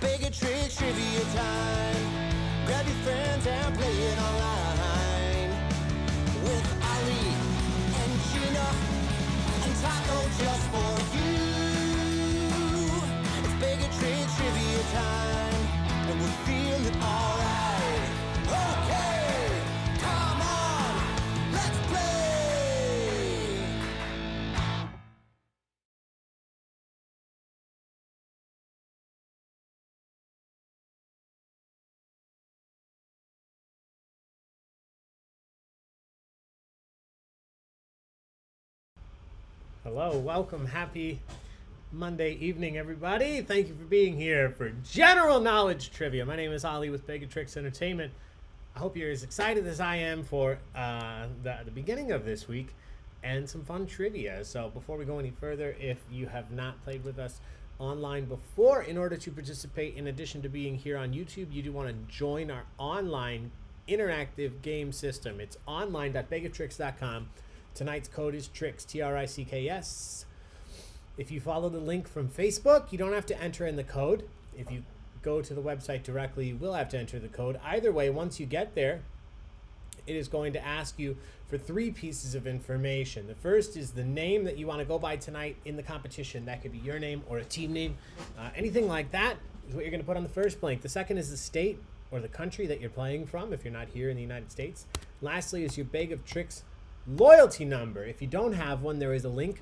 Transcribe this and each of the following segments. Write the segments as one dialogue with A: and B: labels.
A: Baig of Tricks trivia time. Grab your friends and play it online. With Ali and Gina, Untitled just for you. It's Baig of Tricks trivia time, and we're feeling alright. Okay, come on, let's play.
B: Hello, welcome, happy Monday evening, everybody. Thank you for being here for General Knowledge Trivia. My name is Ali with Baig of Tricks Entertainment. I hope you're as excited as I am for the beginning of this week and some fun trivia. So before we go any further, if you have not played with us online before, in order to participate, in addition to being here on YouTube, you do want to join our online interactive game system. It's online.baigoftricks.com. Tonight's code is TRICKS, TRICKS. If you follow the link from Facebook, you don't have to enter in the code. If you go to the website directly, you will have to enter the code. Either way, once you get there, it is going to ask you for 3 pieces of information. The first is the name that you want to go by tonight in the competition. That could be your name or a team name. Anything like that is what you're going to put on the first blank. The second is the state or the country that you're playing from if you're not here in the United States. Lastly is your Baig of Tricks loyalty number. If you don't have one, there is a link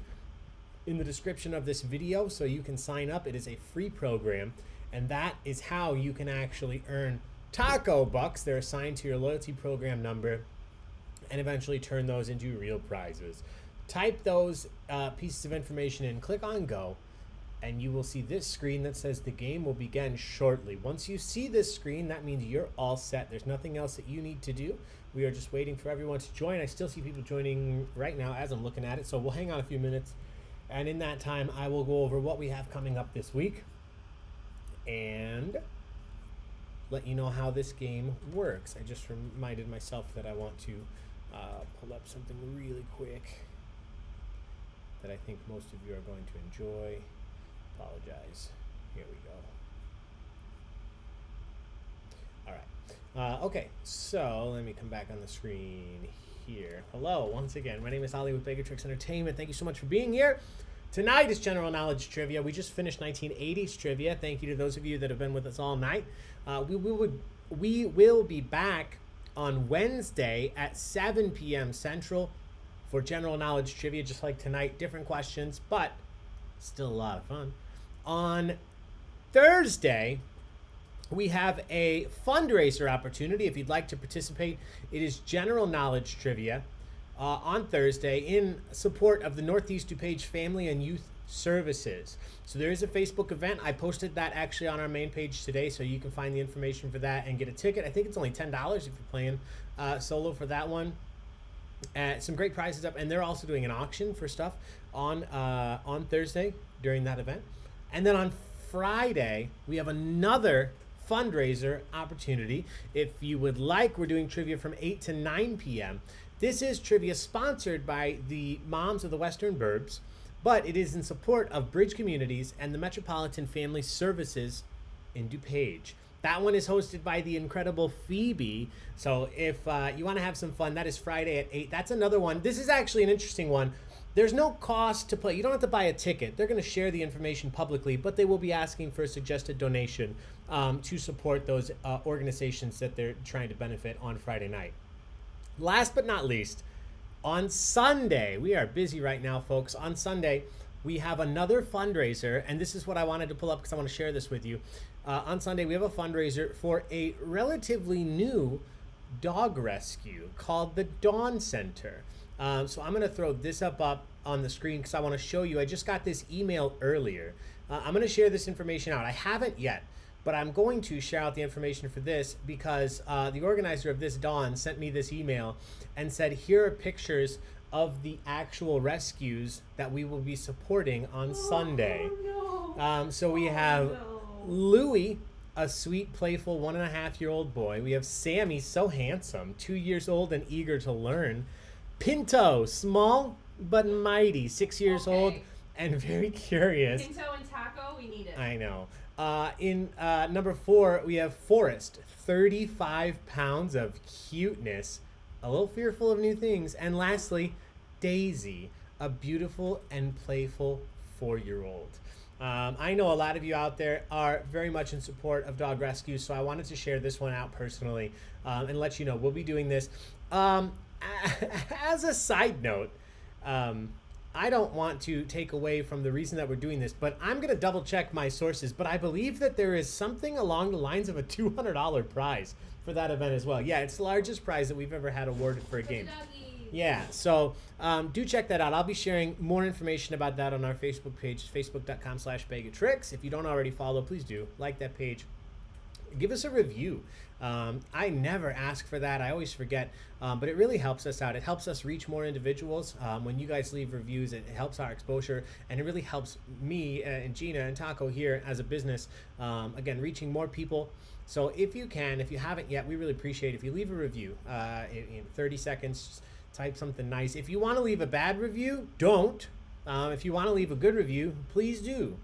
B: in the description of this video so you can sign up. It is a free program, and that is how you can actually earn taco bucks. They're assigned to your loyalty program number and eventually turn those into real prizes. Type those pieces of information in, click on go, and you will see this screen that says the game will begin shortly. Once you see this screen, that means you're all set. There's nothing else that you need to do. We are just waiting for everyone to join. I still see people joining right now as I'm looking at it, so we'll hang on a few minutes. And in that time, I will go over what we have coming up this week and let you know how this game works. I just reminded myself that I want to pull up something really quick that I think most of you are going to enjoy. Apologize. Here we go. All right. Okay, so let me come back on the screen here. Hello, once again. My name is Ali with Baig of Tricks Entertainment. Thank you so much for being here. Tonight is General Knowledge Trivia. We just finished 1980s trivia. Thank you to those of you that have been with us all night. We will be back on Wednesday at 7 p.m. Central for General Knowledge Trivia, just like tonight. Different questions, but still a lot of fun. On Thursday, we have a fundraiser opportunity. If you'd like to participate, it is General Knowledge Trivia on Thursday in support of the Northeast DuPage Family and Youth Services. So there is a Facebook event. I posted that actually on our main page today, so you can find the information for that and get a ticket. I think it's only $10 if you're playing solo for that one. Some great prizes up, and they're also doing an auction for stuff on Thursday during that event. And then on Friday, we have another fundraiser opportunity. If you would like, we're doing trivia from 8 to 9 p.m. This is trivia sponsored by the Moms of the Western Burbs, but it is in support of Bridge Communities and the Metropolitan Family Services in DuPage. That one is hosted by the incredible Phoebe. So if you want to have some fun, that is Friday at 8. That's another one. This is actually an interesting one. There's no cost to play. You don't have to buy a ticket. They're going to share the information publicly, but they will be asking for a suggested donation to support those organizations that they're trying to benefit on Friday night. Last but not least, on Sunday, we are busy right now, folks. On Sunday, we have another fundraiser, and this is what I wanted to pull up because I want to share this with you. On Sunday, we have a fundraiser for a relatively new dog rescue called the Dawn Center. So I'm going to throw this up on the screen because I want to show you. I just got this email earlier. I'm going to share this information out. I haven't yet, but I'm going to share out the information for this because the organizer of this, Dawn, sent me this email and said, here are pictures of the actual rescues that we will be supporting on Sunday.
C: No.
B: So we have Louie, a sweet, playful 1.5-year-old boy. We have Sammy, so handsome, 2 years old and eager to learn. Pinto, small but mighty, 6 years old and very curious.
C: Pinto and Taco, we need it.
B: I know. In number 4, we have Forrest, 35 pounds of cuteness, a little fearful of new things. And lastly, Daisy, a beautiful and playful 4-year-old. I know a lot of you out there are very much in support of dog rescues, so I wanted to share this one out personally and let you know we'll be doing this. As a side note, I don't want to take away from the reason that we're doing this, but I'm going to double check my sources. But I believe that there is something along the lines of a $200 prize for that event as well. Yeah, it's the largest prize that we've ever had awarded for a game. Yeah, so do check that out. I'll be sharing more information about that on our Facebook page, facebook.com/baigoftricks. If you don't already follow, please do. Like that page. Give us a review. I never ask for that. I always forget, but it really helps us out. It helps us reach more individuals. When you guys leave reviews, it helps our exposure, and it really helps me and Gina and Taco here as a business, again, reaching more people. So if you can, if you haven't yet, we really appreciate it if you leave a review in 30 seconds. Type something nice. If you want to leave a bad review, don't. If you want to leave a good review, please do.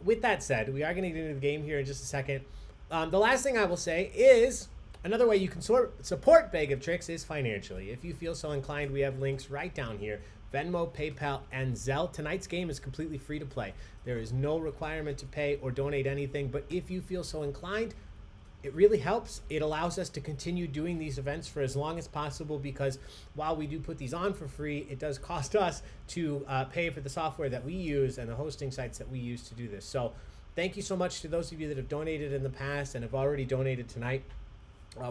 B: With that said, we are going to get into the game here in just a second. The last thing I will say is another way you can support Baig of Tricks is financially. If you feel so inclined, we have links right down here. Venmo, PayPal, and Zelle. Tonight's game is completely free to play. There is no requirement to pay or donate anything, but if you feel so inclined, it really helps. It allows us to continue doing these events for as long as possible, because while we do put these on for free, it does cost us to pay for the software that we use and the hosting sites that we use to do this. So thank you so much to those of you that have donated in the past and have already donated tonight.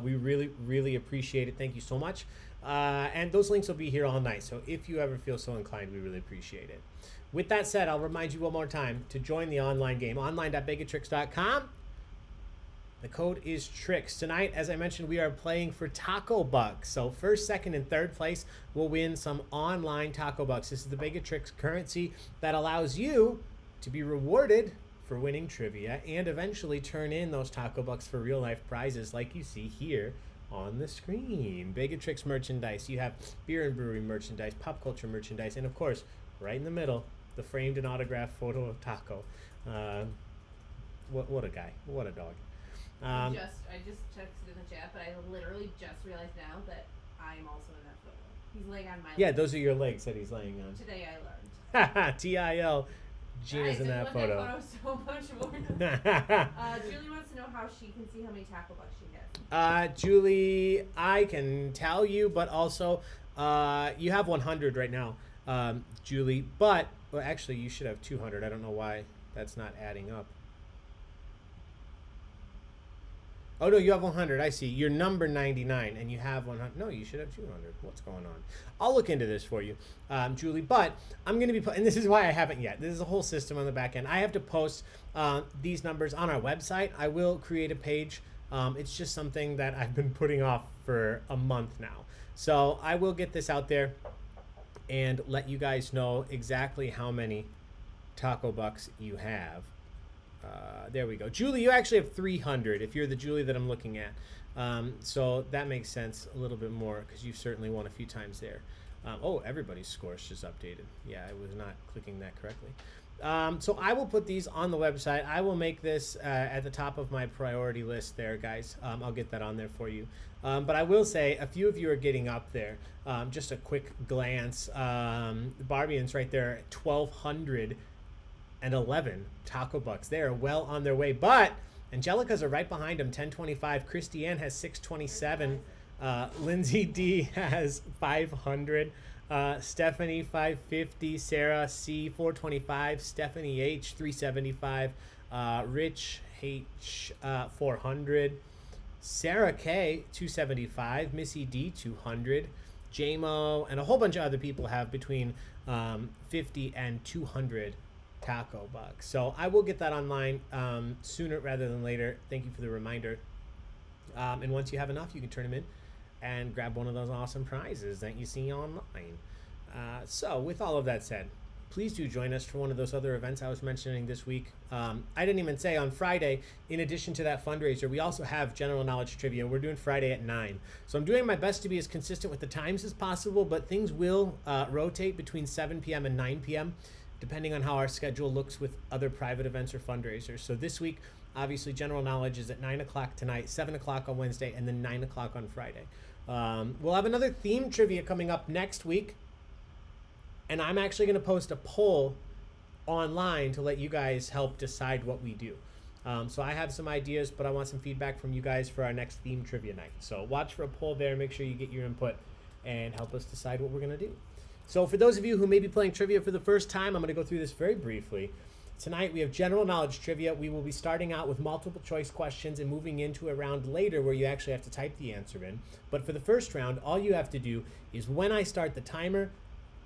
B: We really, really appreciate it. Thank you so much. And those links will be here all night. So if you ever feel so inclined, we really appreciate it. With that said, I'll remind you one more time to join the online game, online.baigoftricks.com. The code is TRICKS. Tonight, as I mentioned, we are playing for Taco Bucks. So first, second, and third place will win some online Taco Bucks. This is the Baig of Tricks currency that allows you to be rewarded for winning trivia and eventually turn in those Taco Bucks for real life prizes like you see here on the screen. Baig of Tricks merchandise. You have beer and brewery merchandise, pop culture merchandise, and of course, right in the middle, the framed and autographed photo of Taco. What a guy. What a dog.
C: I just texted in the chat, but I literally just realized now that I'm also in that photo. He's laying on my legs.
B: Yeah, those are your legs that he's laying on.
C: Today I learned.
B: TIL. Gina's in that photo.
C: That photo so much more. Julie wants to know how she can see how many Taco Bucks she has.
B: Julie, I can tell you, but also you have 100 right now, Julie. But well, actually, you should have 200. I don't know why that's not adding up. Oh, no, you have 100. I see. You're number 99, and you have 100. No, you should have 200. What's going on? I'll look into this for you, Julie. But I'm going to be, and this is why I haven't yet. This is a whole system on the back end. I have to post these numbers on our website. I will create a page. It's just something that I've been putting off for a month now. So I will get this out there and let you guys know exactly how many Taco Bucks you have. There we go. Julie, you actually have 300 if you're the Julie that I'm looking at. So that makes sense a little bit more because you've certainly won a few times there. Oh, everybody's score's just updated. Yeah, I was not clicking that correctly. So I will put these on the website. I will make this at the top of my priority list there, guys. I'll get that on there for you. But I will say a few of you are getting up there. Just a quick glance. Barbian's right there at 1,211 Taco Bucks. They are well on their way, but Angelica's are right behind them, 1025. Christiane has 627. Lindsay D has 500. Stephanie 550. Sarah C 425. Stephanie H 375. Rich H 400. Sarah K 275. Missy D 200. JMO and a whole bunch of other people have between 50 and 200 Taco Bucks. So I will get that online sooner rather than later. Thank you for the reminder. And once you have enough, you can turn them in and grab one of those awesome prizes that you see online. So with all of that said, please do join us for one of those other events I was mentioning this week. I didn't even say on Friday, in addition to that fundraiser, we also have general knowledge trivia. We're doing Friday at 9. So I'm doing my best to be as consistent with the times as possible, but things will rotate between 7 p.m. and 9 p.m. depending on how our schedule looks with other private events or fundraisers. So this week, obviously, general knowledge is at 9 o'clock tonight, 7 o'clock on Wednesday, and then 9 o'clock on Friday. We'll have another theme trivia coming up next week, and I'm actually going to post a poll online to let you guys help decide what we do. So I have some ideas, but I want some feedback from you guys for our next theme trivia night. So watch for a poll there. Make sure you get your input and help us decide what we're going to do. So for those of you who may be playing trivia for the first time, I'm going to go through this very briefly. Tonight we have general knowledge trivia. We will be starting out with multiple choice questions and moving into a round later where you actually have to type the answer in. But for the first round, all you have to do is when I start the timer,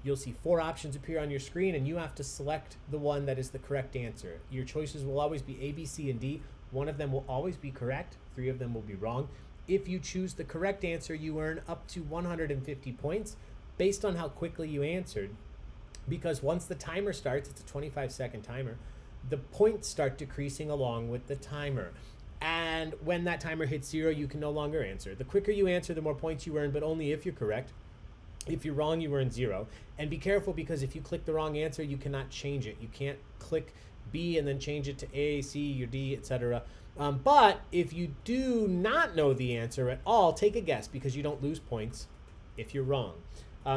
B: you'll see 4 options appear on your screen, and you have to select the one that is the correct answer. Your choices will always be A, B, C, and D. One of them will always be correct. 3 of them will be wrong. If you choose the correct answer, you earn up to 150 points based on how quickly you answered. Because once the timer starts, it's a 25-second timer, the points start decreasing along with the timer. And when that timer hits 0, you can no longer answer. The quicker you answer, the more points you earn, but only if you're correct. If you're wrong, you earn 0. And be careful, because if you click the wrong answer, you cannot change it. You can't click B and then change it to A, C, or D, etc. But if you do not know the answer at all, take a guess, because you don't lose points if you're wrong.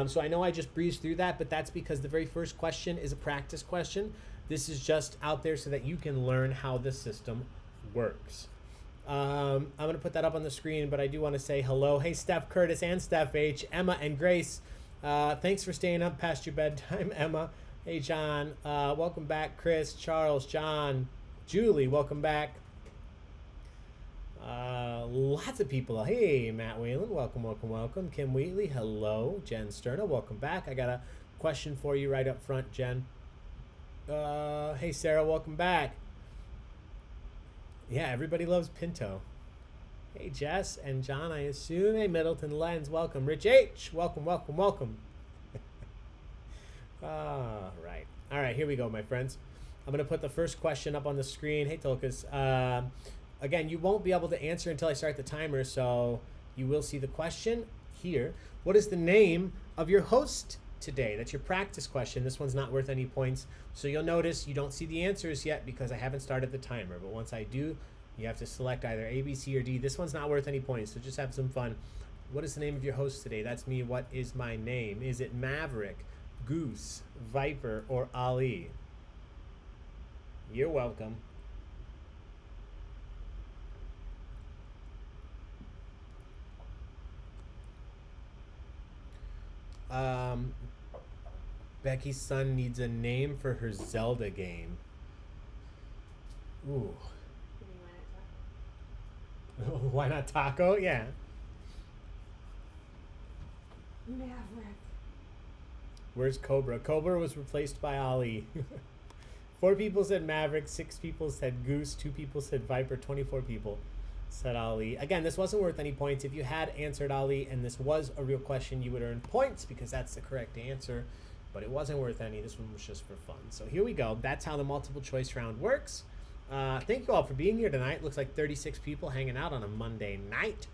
B: So I know I just breezed through that, but that's because the very first question is a practice question. This is just out there so that you can learn how the system works. I'm going to put that up on the screen, but I do want to say hello. Hey, Steph Curtis and Steph H, Emma and Grace. Thanks for staying up past your bedtime, Emma. Hey, John. Welcome back, Chris, Charles, John, Julie. Welcome back. Lots of people. Hey, Matt Whalen. Welcome, welcome, welcome. Kim Wheatley. Hello. Jen Sterna. Welcome back. I got a question for you right up front, Jen. Hey, Sarah. Welcome back. Yeah, everybody loves Pinto. Hey, Jess and John, I assume. Hey, Middleton Lens, welcome. Rich H, welcome, welcome, welcome. All right, here we go, my friends. I'm going to put the first question up on the screen. Hey, Tolkas. Again, you won't be able to answer until I start the timer, so you will see the question here. What is the name of your host today? That's your practice question. This one's not worth any points. So you'll notice you don't see the answers yet because I haven't started the timer. But once I do, you have to select either A, B, C, or D. This one's not worth any points, so just have some fun. What is the name of your host today? That's me. What is my name? Is it Maverick, Goose, Viper, or Ali? You're welcome. Becky's son needs a name for her Zelda game. Ooh. Why not Taco? Yeah.
C: Maverick.
B: Where's Cobra? Cobra was replaced by Ali. 4 people said Maverick, 6 people said Goose, 2 people said Viper, 24 people said Ali. Again, this wasn't worth any points. If you had answered Ali and this was a real question, you would earn points because that's the correct answer, but it wasn't worth any. This one was just for fun. So here we go. That's how the multiple choice round works. Thank you all for being here tonight. Looks like 36 people hanging out on a Monday night.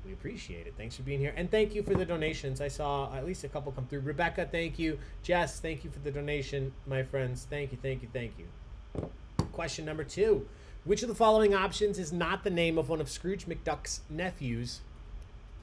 B: We appreciate it. Thanks for being here. And thank you for the donations. I saw at least a couple come through. Rebecca, thank you. Jess, thank you for the donation. My friends, thank you, thank you, thank you. Question number 2. Which of the following options is not the name of one of Scrooge McDuck's nephews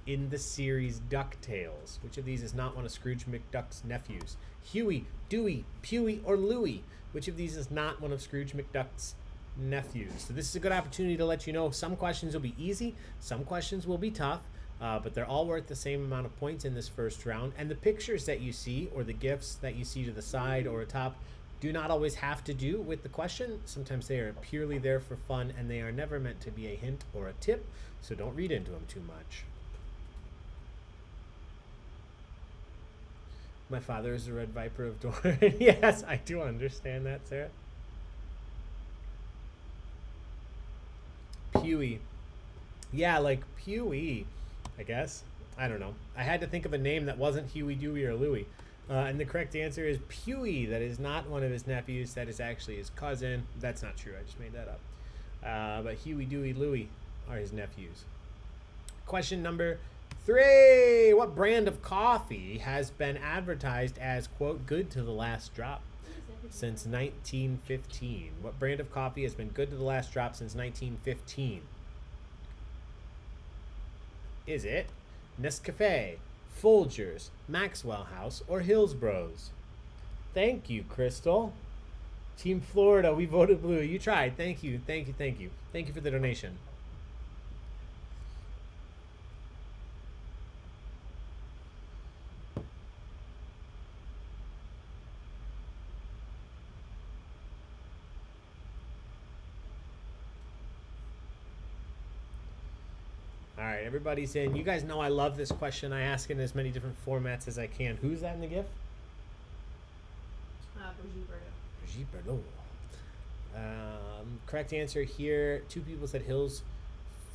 B: in the series DuckTales? Which of these is not one of Scrooge McDuck's nephews? Huey, Dewey, Pewey, or Louie? Which of these is not one of Scrooge McDuck's nephews? So this is a good opportunity to let you know some questions will be easy, some questions will be tough, but they're all worth the same amount of points in this first round. And the pictures that you see or the GIFs that you see to the side or atop do not always have to do with the question. Sometimes they are purely there for fun, and they are never meant to be a hint or a tip, so don't read into them too much. My father is the Red Viper of Dorne. Yes, I do understand that, Sarah. Pewee. Yeah, like Pewee, I guess. I don't know. I had to think of a name that wasn't Huey, Dewey, or Louie. And the correct answer is Pewee. That is not one of his nephews. That is actually his cousin. That's not true. I just made that up. But Huey, Dewey, Louie are his nephews. Question number 3. What brand of coffee has been advertised as, quote, good to the last drop? since 1915? What brand of coffee has been good to the last drop since 1915? Is it Nescafe, Folgers, Maxwell House, or Hillsboro's? Thank you, Crystal. Team Florida, we voted blue. You tried. Thank you, thank you, thank you. Thank you for the donation. All right, everybody's in. You guys know I love this question. I ask in as many different formats as I can. Who's that in the gift? Brigitte Bardot. Correct answer here. 2 people said Hills.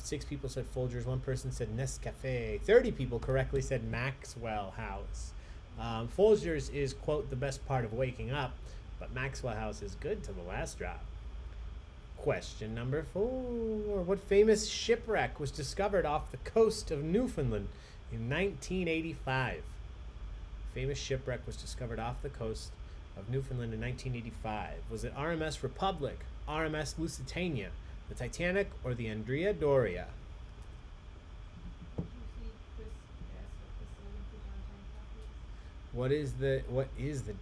B: 6 people said Folgers. 1 person said Nescafe. 30 people correctly said Maxwell House. Folgers is, quote, the best part of waking up, but Maxwell House is good till the last drop. Question number 4. What famous shipwreck was discovered off the coast of Newfoundland in 1985? Famous shipwreck was discovered off the coast of Newfoundland in 1985. Was it RMS Republic, RMS Lusitania, the Titanic, or the Andrea Doria? What is the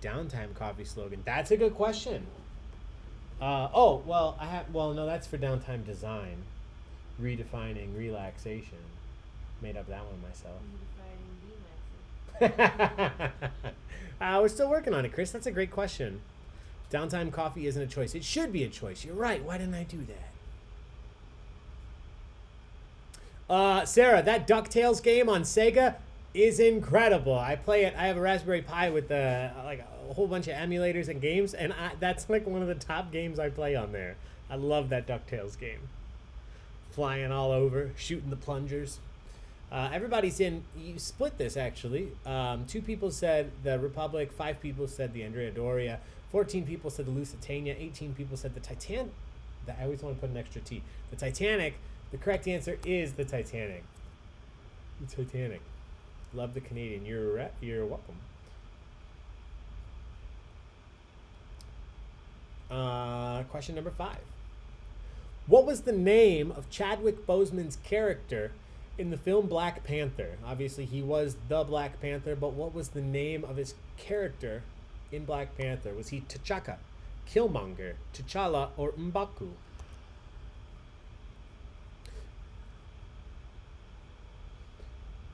B: downtime coffee slogan? That's a good question. No, that's for downtime design. Redefining relaxation. Made up that one myself. We're still working on it, Chris. That's a great question. Downtime coffee isn't a choice. It should be a choice. You're right. Why didn't I do that? Sarah, that DuckTales game on Sega is incredible. I play it. I have a Raspberry Pi with like a whole bunch of emulators and games, and that's like one of the top games I play on there. I love that DuckTales game. Flying all over, shooting the plungers. Everybody's in. You split this, actually. 2 people said the Republic, 5 people said the Andrea Doria, 14 people said the Lusitania, 18 people said the Titanic. I always want to put an extra T. The Titanic. The correct answer is the Titanic. The Titanic. Love the Canadian. You're welcome. Question number 5. What was the name of Chadwick Boseman's character in the film Black Panther? Obviously, he was the Black Panther, but what was the name of his character in Black Panther? Was he T'Chaka, Killmonger, T'Challa, or M'Baku?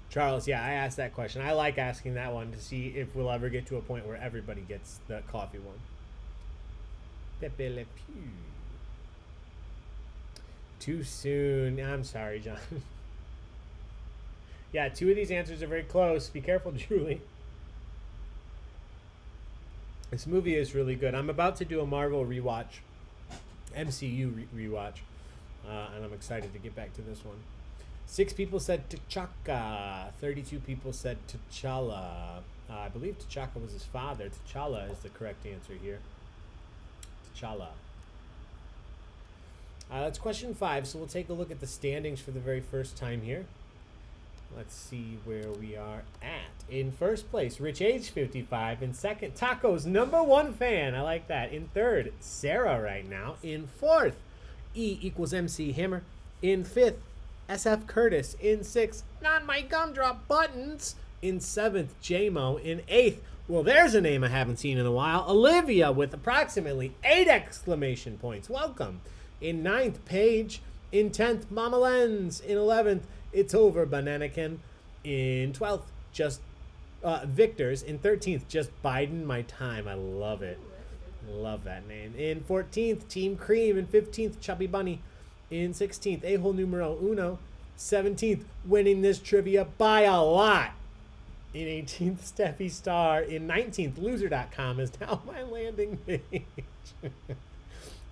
B: Charles, yeah, I asked that question. I like asking that one to see if we'll ever get to a point where everybody gets the coffee one. Pepe Le Pew. Too soon. I'm sorry, John. Yeah, 2 of these answers are very close. Be careful, Julie. This movie is really good. I'm about to do a Marvel rewatch, MCU rewatch, and I'm excited to get back to this one. 6 people said T'Chaka. 32 people said T'Challa. I believe T'Chaka was his father. T'Challa is the correct answer here. T'Challa. That's question 5, so we'll take a look at the standings for the very first time here. Let's see where we are at. In first place, Rich Age 55. In second, Taco's #1 fan. I like that. In third, Sarah right now. In fourth, E equals MC Hammer. In fifth, SF Curtis. In sixth, not my gumdrop buttons. In seventh, JMO. In eighth, well, there's a name I haven't seen in a while, Olivia, with approximately 8 exclamation points. Welcome. In ninth, Paige. In 10th, Mama Lens. In 11th, It's Over, Bananakin. In 12th, just Victor's. In 13th, just Biden My Time. I love it. Love that name. In 14th, Team Cream. In 15th, Chubby Bunny. In 16th, A-hole numero uno. 17th, winning this trivia by a lot. In 18th, Steffi Star. In 19th, loser.com is now my landing page.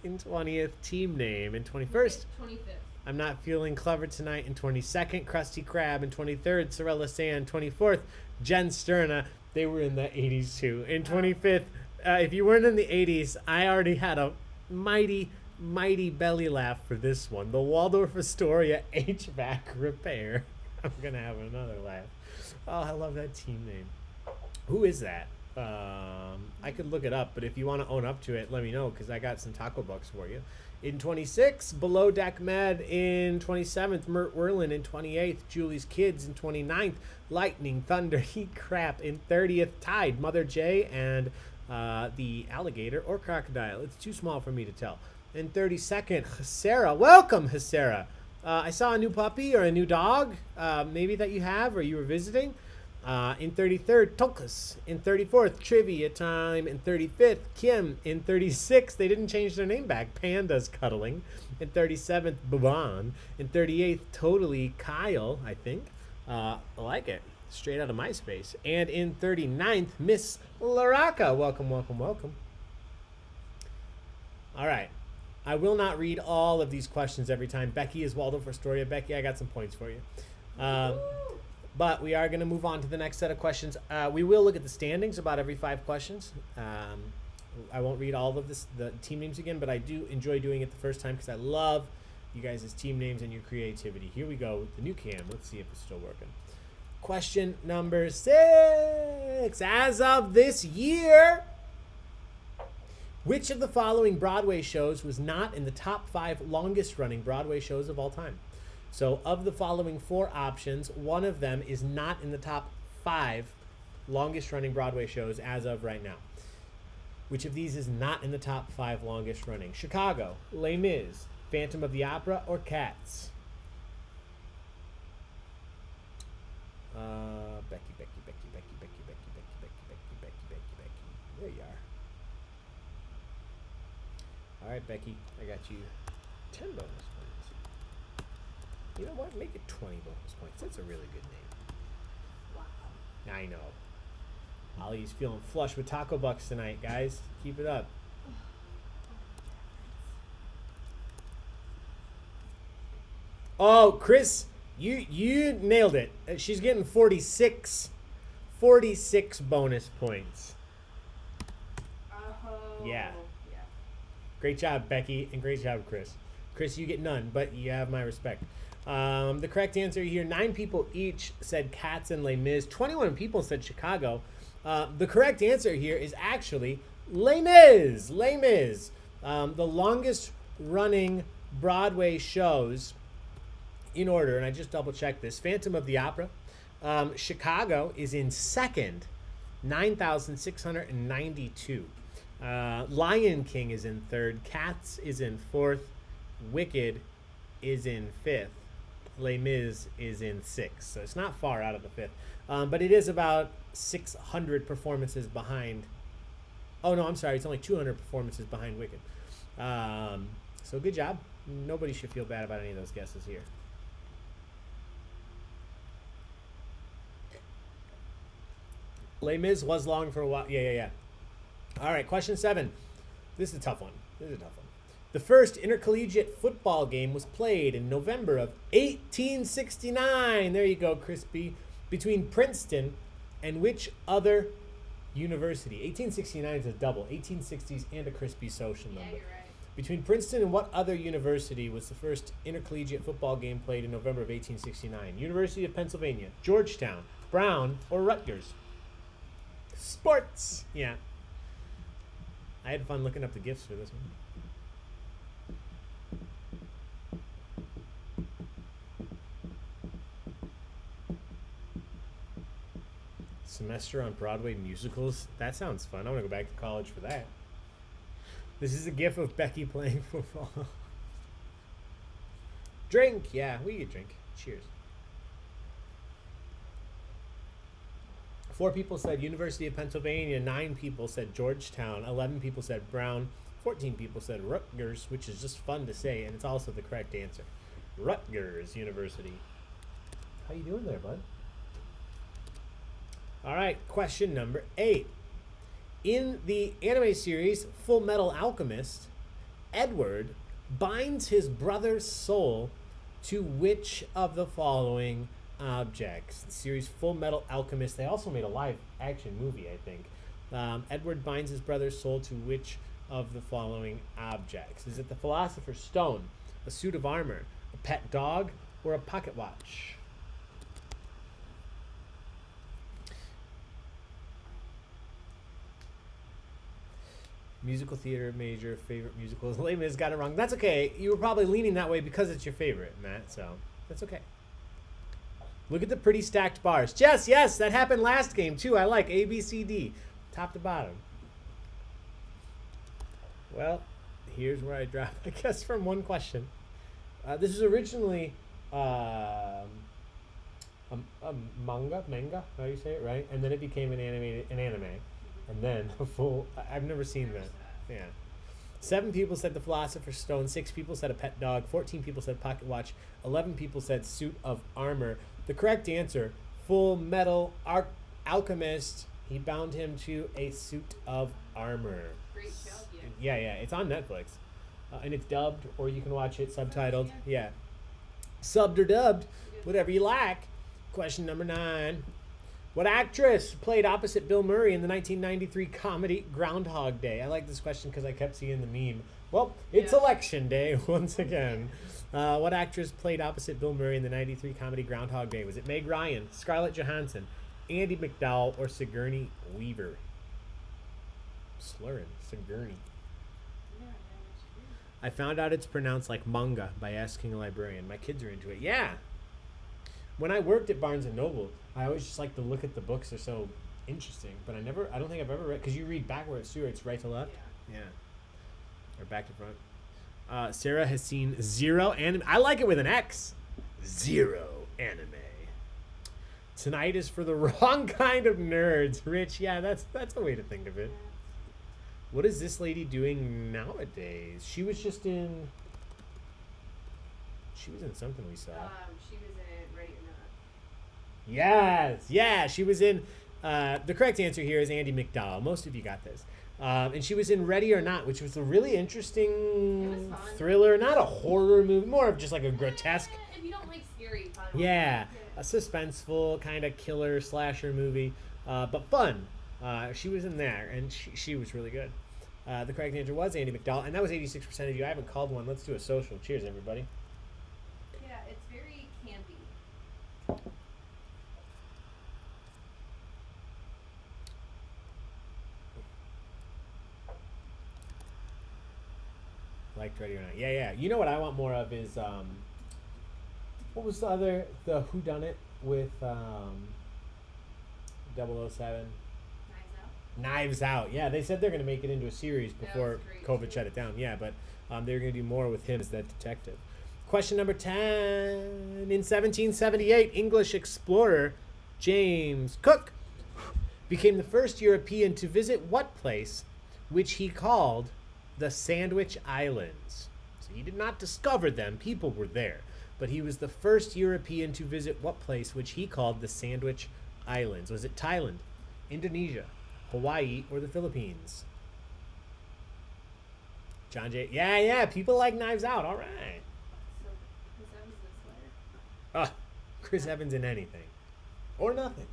B: In 20th, Team Name. In 21st,
C: 25th.
B: I'm Not Feeling Clever Tonight. In 22nd, Krusty Krab. In 23rd, Sorella Sand. 24th, Jen Sterna. They were in the 80s too. In 25th, if you weren't in the 80s, I already had a mighty belly laugh for this one. The Waldorf Astoria HVAC Repair. I'm going to have another laugh. Oh, I love that team name. Who is that? I could look it up, but if you want to own up to it, let me know, because I got some taco bucks for you. In 26th, Below Deck Med. In 27th, Mert Werlin. In 28th, Julie's Kids. In 29th, Lightning, Thunder, Heat Crap. In 30th, Tide, Mother J, and the alligator or crocodile. It's too small for me to tell. In 32nd, Hasera. Welcome, Hasera. I saw a new puppy or a new dog, maybe that you have or you were visiting. In 33rd, Tokus. In 34th, Trivia Time. In 35th, Kim. In 36th, they didn't change their name back, Panda's Cuddling. In 37th, Baban. In 38th, Totally Kyle, I think. I like it. Straight out of MySpace. And in 39th, Miss Laraka. Welcome, welcome, welcome. All right. I will not read all of these questions every time. Becky is Waldorf Astoria. Becky, I got some points for you. But we are going to move on to the next set of questions. We will look at the standings about every 5 questions. I won't read all of the team names again, but I do enjoy doing it the first time because I love you guys' team names and your creativity. Here we go with the new cam. Let's see if it's still working. Question number 6. As of this year, which of the following Broadway shows was not in the top 5 longest running Broadway shows of all time? So of the following 4 options, one of them is not in the top 5 longest running Broadway shows as of right now. Which of these is not in the top 5 longest running? Chicago, Les Mis, Phantom of the Opera, or Cats? Becky. There you are. All right, Becky, I got you 10 bonus points. You know what? Make it 20 bonus points. That's a really good name. Wow. I know. Ollie's feeling flush with taco bucks tonight, guys. Keep it up. Oh, Chris, you nailed it. She's getting 46 bonus points. Yeah. Great job, Becky, and great job, Chris. Chris, you get none, but you have my respect. The correct answer here, 9 people each said Cats and Les Mis. 21 people said Chicago. The correct answer here is actually Les Mis. Les Mis. The longest running Broadway shows in order, and I just double checked this. Phantom of the Opera. Chicago is in second, 9,692. Lion King is in third. Cats is in fourth. Wicked is in fifth. Les Mis is in sixth. So it's not far out of the fifth. But it is about 600 performances behind. Oh, no, I'm sorry. It's only 200 performances behind Wicked. So good job. Nobody should feel bad about any of those guesses here. Les Mis was long for a while. Yeah. All right, question 7. This is a tough one. The first intercollegiate football game was played in November of 1869. There you go, Crispy. Between Princeton and which other university? 1869 is a double. 1860s and a Crispy social number.
C: Yeah, you're right.
B: Between Princeton and what other university was the first intercollegiate football game played in November of 1869? University of Pennsylvania, Georgetown, Brown, or Rutgers? Sports. Yeah. I had fun looking up the gifts for this one. Semester on Broadway musicals. That sounds fun. I want to go back to college for that. This is a gif of Becky playing football. Drink. Yeah, we could drink. Cheers. 4 people said University of Pennsylvania. 9 people said Georgetown. 11 people said Brown. 14 people said Rutgers, which is just fun to say, and it's also the correct answer. Rutgers University. How you doing there, bud? All right, question number 8. In the anime series Full Metal Alchemist, Edward binds his brother's soul to which of the following objects? The series Full Metal Alchemist. They also made a live action movie, I think. Edward binds his brother's soul to which of the following objects? Is it the Philosopher's Stone, a suit of armor, a pet dog, or a pocket watch? Musical theater major, favorite musicals. Les Mis got it wrong. That's okay. You were probably leaning that way because it's your favorite, Matt. So that's okay. Look at the pretty stacked bars. Jess, yes, that happened last game too. I like A, B, C, D, top to bottom. Well, here's where I drop, I guess, from one question. This was originally a manga, how do you say it, right? And then it became an anime, and then a full. I've never seen that. Yeah. 7 people said the Philosopher's Stone. 6 people said a pet dog. 14 people said pocket watch. 11 people said suit of armor. The correct answer: Full Metal Alchemist. He bound him to a suit of armor.
C: Great show, yeah.
B: Yeah. It's on Netflix, and it's dubbed, or you can watch it subtitled. Yeah. Subbed or dubbed, whatever you like. Question number 9. What actress played opposite Bill Murray in the 1993 comedy Groundhog Day? I like this question because I kept seeing the meme. Well, it's election day once again. What actress played opposite Bill Murray in the 93 comedy Groundhog Day? Was it Meg Ryan, Scarlett Johansson, Andie MacDowell, or Sigourney Weaver? Slurring. Sigourney. I found out it's pronounced like manga by asking a librarian. My kids are into it. Yeah. When I worked at Barnes & Noble, I always just like to look at the books. They're so interesting. But I don't think I've ever read, because you read backwards too. It's right to left. Yeah. Or back to front. Sarah has seen 0 anime. I like it with an X. 0 anime. Tonight is for the wrong kind of nerds. Rich, yeah, that's a way to think of it. What is this lady doing nowadays? She was in something we saw.
C: She was in Ready or Not.
B: Yes, yeah, she was in. The correct answer here is Andie MacDowell. Most of you got this. And she was in Ready or Not, which was a really interesting thriller, not a horror movie, more of just like a grotesque.
C: If you don't like scary, probably
B: yeah, a suspenseful kind of killer slasher movie, but fun. She was in there, and she was really good. The correct answer was Andie MacDowell, and that was 86% of you. I haven't called one. Let's do a social. Cheers, everybody.
C: Yeah, it's very campy.
B: Liked Ready or Not. Yeah. You know what I want more of is what was the whodunit with 007? Knives Out. Yeah, they said they're going to make it into a series before COVID shut it down. Yeah, but they're going to do more with him as that detective. Question number 10. In 1778, English explorer James Cook became the first European to visit what place, which he called the Sandwich Islands. So he did not discover them. People were there. But he was the first European to visit what place, which he called the Sandwich Islands. Was it Thailand, Indonesia, Hawaii, or the Philippines? John J. Yeah. People like Knives Out. All right.
C: So, Chris Evans this letter.
B: Chris Evans in anything. Or nothing.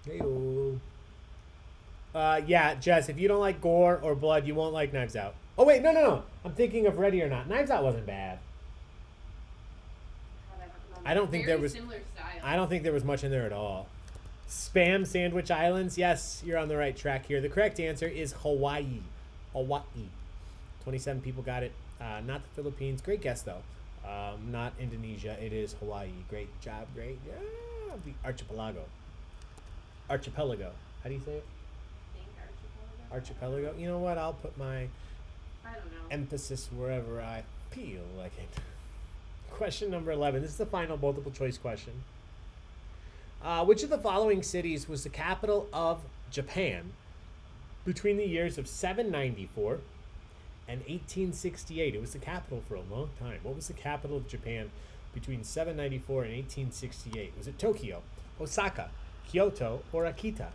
B: Hey-o. Yeah, Jess, if you don't like gore or blood, you won't like Knives Out. Oh, wait, no. I'm thinking of Ready or Not. Knives Out wasn't bad. I don't think there was much in there at all. Spam Sandwich Islands. Yes, you're on the right track here. The correct answer is Hawaii. 27 people got it. Not the Philippines. Great guess, though. Not Indonesia. It is Hawaii. Great job. Great. Yeah. The archipelago. How do you say it? Archipelago. You know what? I'll put my emphasis wherever I feel like it. Question number 11. This is the final multiple choice question. Which of the following cities was the capital of Japan between the years of 794 and 1868? It was the capital for a long time. What was the capital of Japan between 794 and 1868? Was it Tokyo, Osaka, Kyoto, or Akita?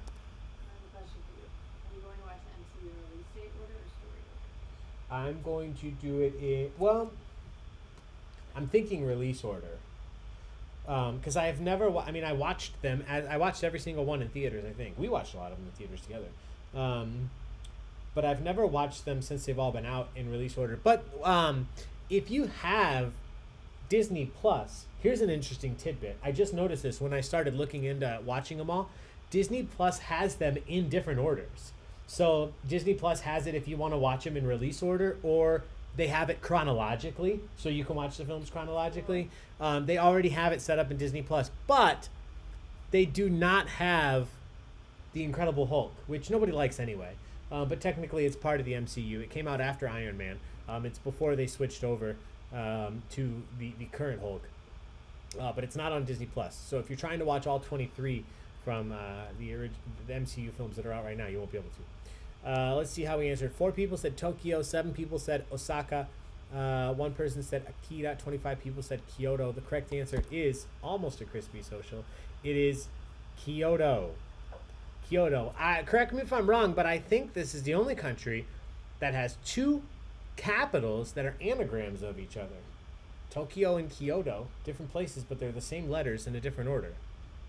B: I'm going to do it in, well, I'm thinking release order. Because I have never, I watched them, I watched every single one in theaters, I think. We watched a lot of them in theaters together. But I've never watched them since they've all been out in release order. But if you have Disney Plus, here's an interesting tidbit. I just noticed this when I started looking into watching them all. Disney Plus has them in different orders. So Disney Plus has it if you want to watch them in release order, or they have it chronologically, so you can watch the films chronologically. They already have it set up in Disney Plus, but they do not have the Incredible Hulk, which nobody likes anyway. But technically, it's part of the MCU. It came out after Iron Man. It's before they switched over to the current Hulk. But it's not on Disney Plus. So if you're trying to watch all 23 from the MCU films that are out right now, you won't be able to. Let's see how we answered. 4 people said Tokyo. 7 people said Osaka. 1 person said Akita. 25 people said Kyoto. The correct answer is almost a crispy social. It is Kyoto. Kyoto. Correct me if I'm wrong, but I think this is the only country that has 2 capitals that are anagrams of each other. Tokyo and Kyoto, different places, but they're the same letters in a different order.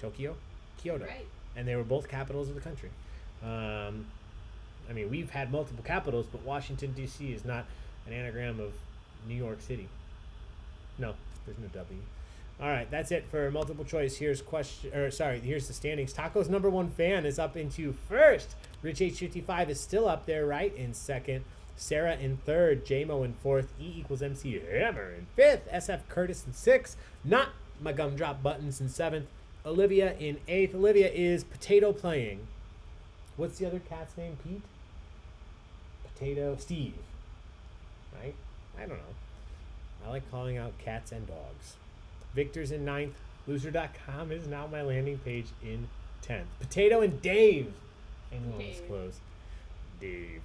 B: Tokyo, Kyoto.
C: Right.
B: And they were both capitals of the country. I mean, we've had multiple capitals, but Washington, D.C. is not an anagram of New York City. No, there's no W. All right, that's it for multiple choice. Here's here's the standings. Taco's #1 fan is up into first. Rich H55 is still up there, right, in second. Sarah in third. JMO in fourth. E = MC Hammer in fifth. SF Curtis in sixth. Not my gumdrop buttons in seventh. Olivia in eighth. Olivia is potato playing. What's the other cat's name? Pete? Potato Steve. Right? I don't know. I like calling out cats and dogs. Victor's in ninth. Loser.com is now my landing page in 10th. Potato and Dave. And who else close? Dave.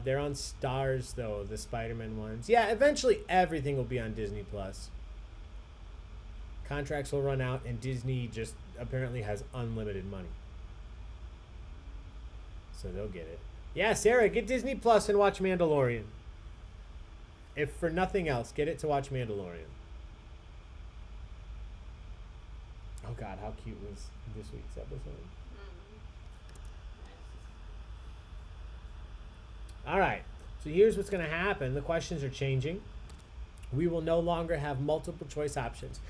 B: They're on Stars, though, the Spider-Man ones. Yeah, eventually everything will be on Disney Plus. Contracts will run out, and Disney just apparently has unlimited money. So they'll get it. Yeah, Sarah, get Disney Plus and watch Mandalorian. If for nothing else, get it to watch Mandalorian. Oh, God, how cute was this week's episode? All right, so here's what's going to happen. The questions are changing. We will no longer have multiple choice options.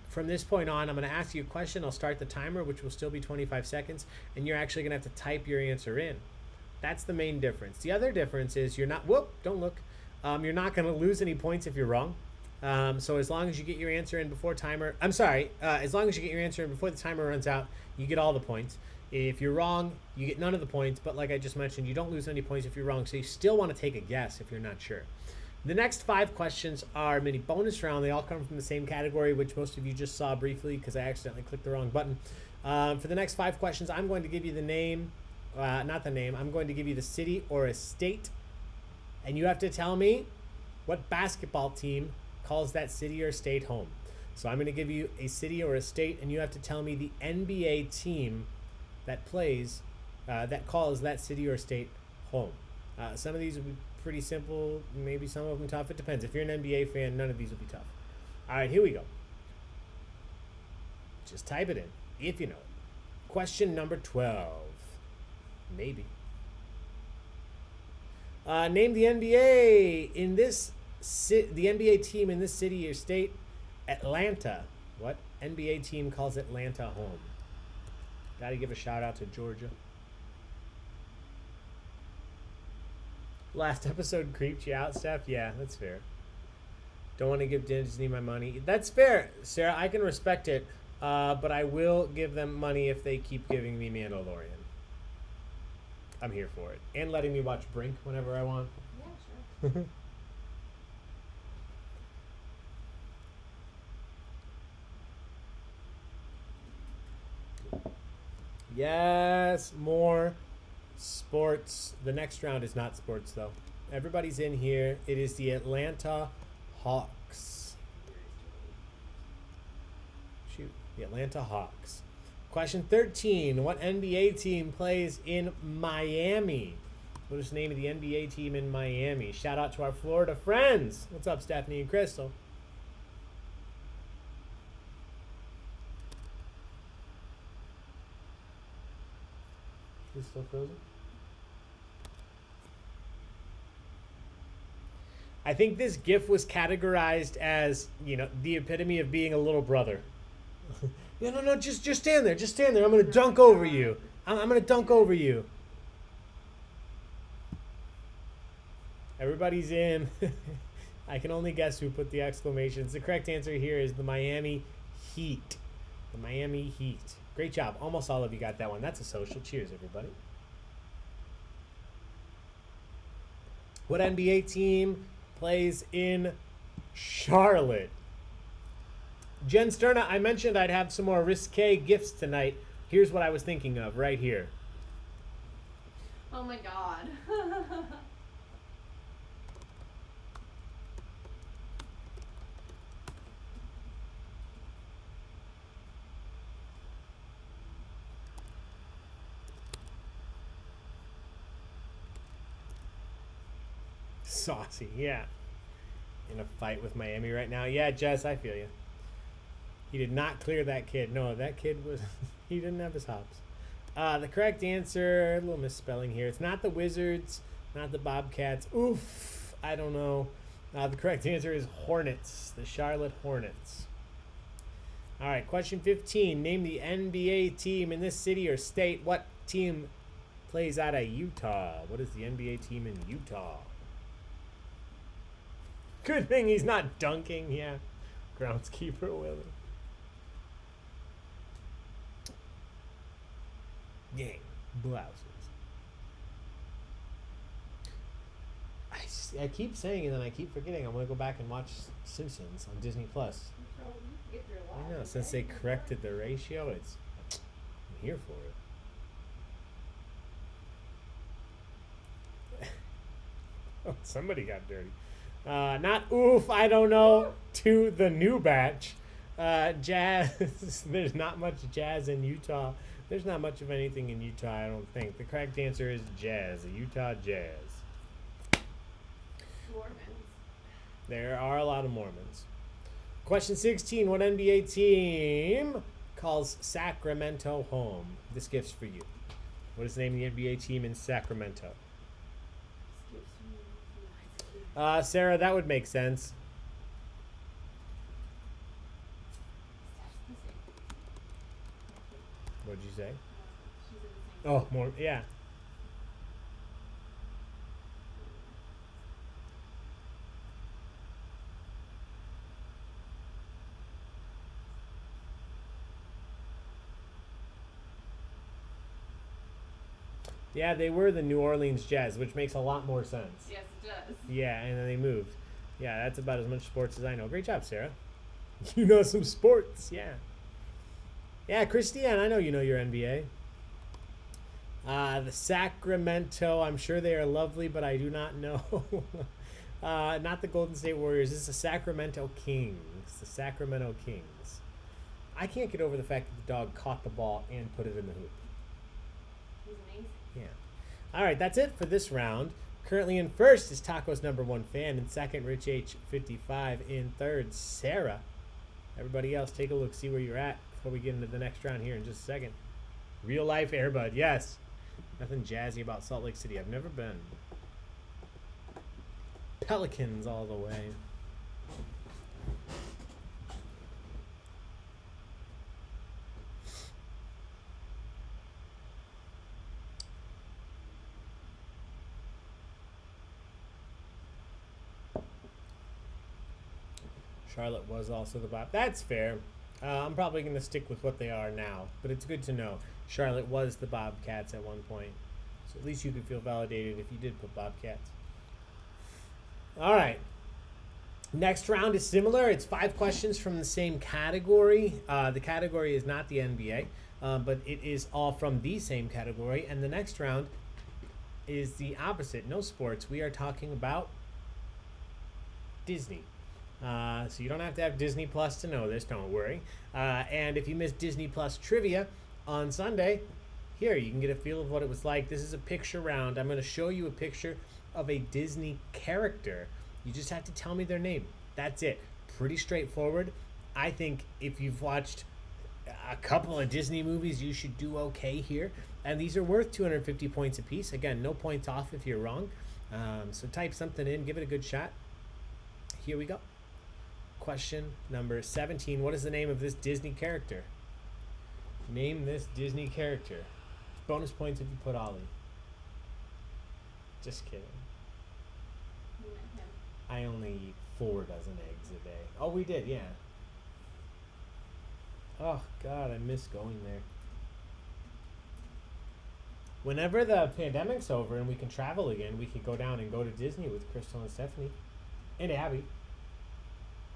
B: From this point on, I'm going to ask you a question. I'll start the timer, which will still be 25 seconds, and you're actually going to have to type your answer in. That's the main difference. The other difference is you're not, don't look. You're not going to lose any points if you're wrong. So as long as you get your answer in before as long as you get your answer in before the timer runs out, you get all the points. If you're wrong, you get none of the points, but like I just mentioned, you don't lose any points if you're wrong, so you still want to take a guess if you're not sure. The next 5 questions are mini bonus round. They all come from the same category, which most of you just saw briefly because I accidentally clicked the wrong button. For the next 5 questions, I'm going to give you the name, not the name, I'm going to give you the city or a state, and you have to tell me what basketball team calls that city or state home. So I'm going to give you a city or a state, and you have to tell me the NBA team that plays, that calls that city or state home. Some of these will be pretty simple, maybe some of them tough. It depends. If you're an NBA fan, none of these will be tough. All right, here we go. Just type it in, if you know it. Question number 12. Maybe. Name the NBA in this the NBA team in this city or state. Atlanta. What NBA team calls Atlanta home? Got to give a shout out to Georgia. Last episode creeped you out, Steph? Yeah, that's fair. Don't want to give Disney my money. That's fair, Sarah. I can respect it, but I will give them money if they keep giving me Mandalorian. I'm here for it. And letting me watch Brink whenever I want.
C: Yeah, sure.
B: Yes, more sports. The next round is not sports, though. Everybody's in here. It is the Atlanta Hawks. Shoot, the Atlanta Hawks. Question 13. What NBA team plays in Miami? What is the name of the NBA team in Miami? Shout out to our Florida friends. What's up, Stephanie and Crystal? Is it still frozen? I think this GIF was categorized as, the epitome of being a little brother. No, just stand there. Just stand there. I'm going to dunk over you. I'm going to dunk over you. Everybody's in. I can only guess who put the exclamations. The correct answer here is the Miami Heat. The Miami Heat. Great job. Almost all of you got that one. That's a social. Cheers, everybody. What NBA team plays in Charlotte? Jen Sterna, I mentioned I'd have some more risque gifts tonight. Here's what I was thinking of right here.
C: Oh my god.
B: Saucy, yeah. In a fight with Miami right now. Yeah, Jess, I feel you. He did not clear that kid. No, that kid was... he didn't have his hops. The correct answer, a little misspelling here. It's not the Wizards, not the Bobcats. Oof, I don't know. The correct answer is Hornets, the Charlotte Hornets. All right, question 15. Name the NBA team in this city or state. What team plays out of Utah? What is the NBA team in Utah? Good thing he's not dunking, yeah. Groundskeeper Willie. Gang blouses. I keep saying it and I keep forgetting. I'm going to go back and watch Simpsons on Disney Plus. I know, since they corrected the ratio, I'm here for it. Oh, somebody got dirty. Not oof, I don't know, to the new batch. Jazz, there's not much jazz in Utah. There's not much of anything in Utah, I don't think. The correct answer is Jazz, the Utah Jazz.
C: Mormons.
B: There are a lot of Mormons. Question 16, what NBA team calls Sacramento home? This gift's for you. What is the name of the NBA team in Sacramento? Sarah, that would make sense. What'd you say? Oh, more, yeah. Yeah, they were the New Orleans Jazz, which makes a lot more sense.
C: Yes, it does.
B: Yeah, and then they moved. Yeah, that's about as much sports as I know. Great job, Sarah. You know some sports, yeah. Yeah, Christiane, I know you know your NBA. The Sacramento, I'm sure they are lovely, but I do not know. Not the Golden State Warriors. This is the Sacramento Kings. The Sacramento Kings. I can't get over the fact that the dog caught the ball and put it in the hoop.
C: He's amazing.
B: Yeah. All right, that's it for this round. Currently in first is Taco's #1 fan. In second, Rich H55. In third, Sarah. Everybody else, take a look, see where you're at before we get into the next round here in just a second. Real life Airbud, yes. Nothing jazzy about Salt Lake City. I've never been. Pelicans all the way. Charlotte was also the bot. That's fair. I'm probably going to stick with what they are now, but it's good to know. Charlotte was the Bobcats at one point. So at least you could feel validated if you did put Bobcats. All right. Next round is similar. It's 5 questions from the same category. The category is not the NBA, but it is all from the same category. And the next round is the opposite. No sports. We are talking about Disney. So you don't have to have Disney Plus to know this, don't worry. And if you missed Disney Plus trivia on Sunday, here, you can get a feel of what it was like. This is a picture round. I'm going to show you a picture of a Disney character. You just have to tell me their name. That's it. Pretty straightforward. I think if you've watched a couple of Disney movies, you should do okay here. And these are worth 250 points apiece. Again, no points off if you're wrong. So type something in. Give it a good shot. here we go. Question number 17. What is the name of this Disney character? Name this Disney character. Bonus points if you put Ollie. Just kidding.
C: You met him.
B: I only eat 4 dozen eggs a day. Oh, we did, yeah. Oh, God, I miss going there. Whenever the pandemic's over and we can travel again, we could go down and go to Disney with Crystal and Stephanie. And Abby.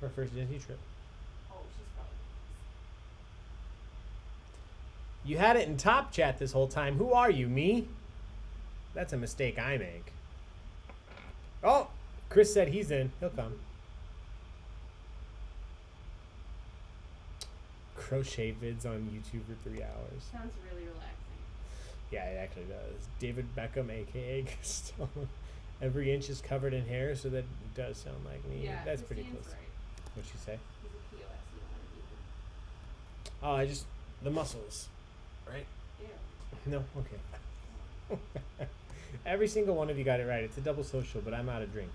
B: Her first Disney trip.
C: Oh, she's probably.
B: You had it in top chat this whole time. Who are you, me? That's a mistake I make. Oh, Chris said he's in. He'll come. Crochet vids on YouTube for 3 hours.
C: Sounds really relaxing.
B: Yeah, it actually does. David Beckham, aka Crystal. Every inch is covered in hair, so that does sound like me.
C: Yeah,
B: That's pretty
C: Christine's
B: close.
C: Right.
B: What'd she say?
C: He's a POS. You don't
B: Oh, I just the muscles, right?
C: want to
B: No, okay. Every single one of you got it right. It's a double social, but I'm out of drink.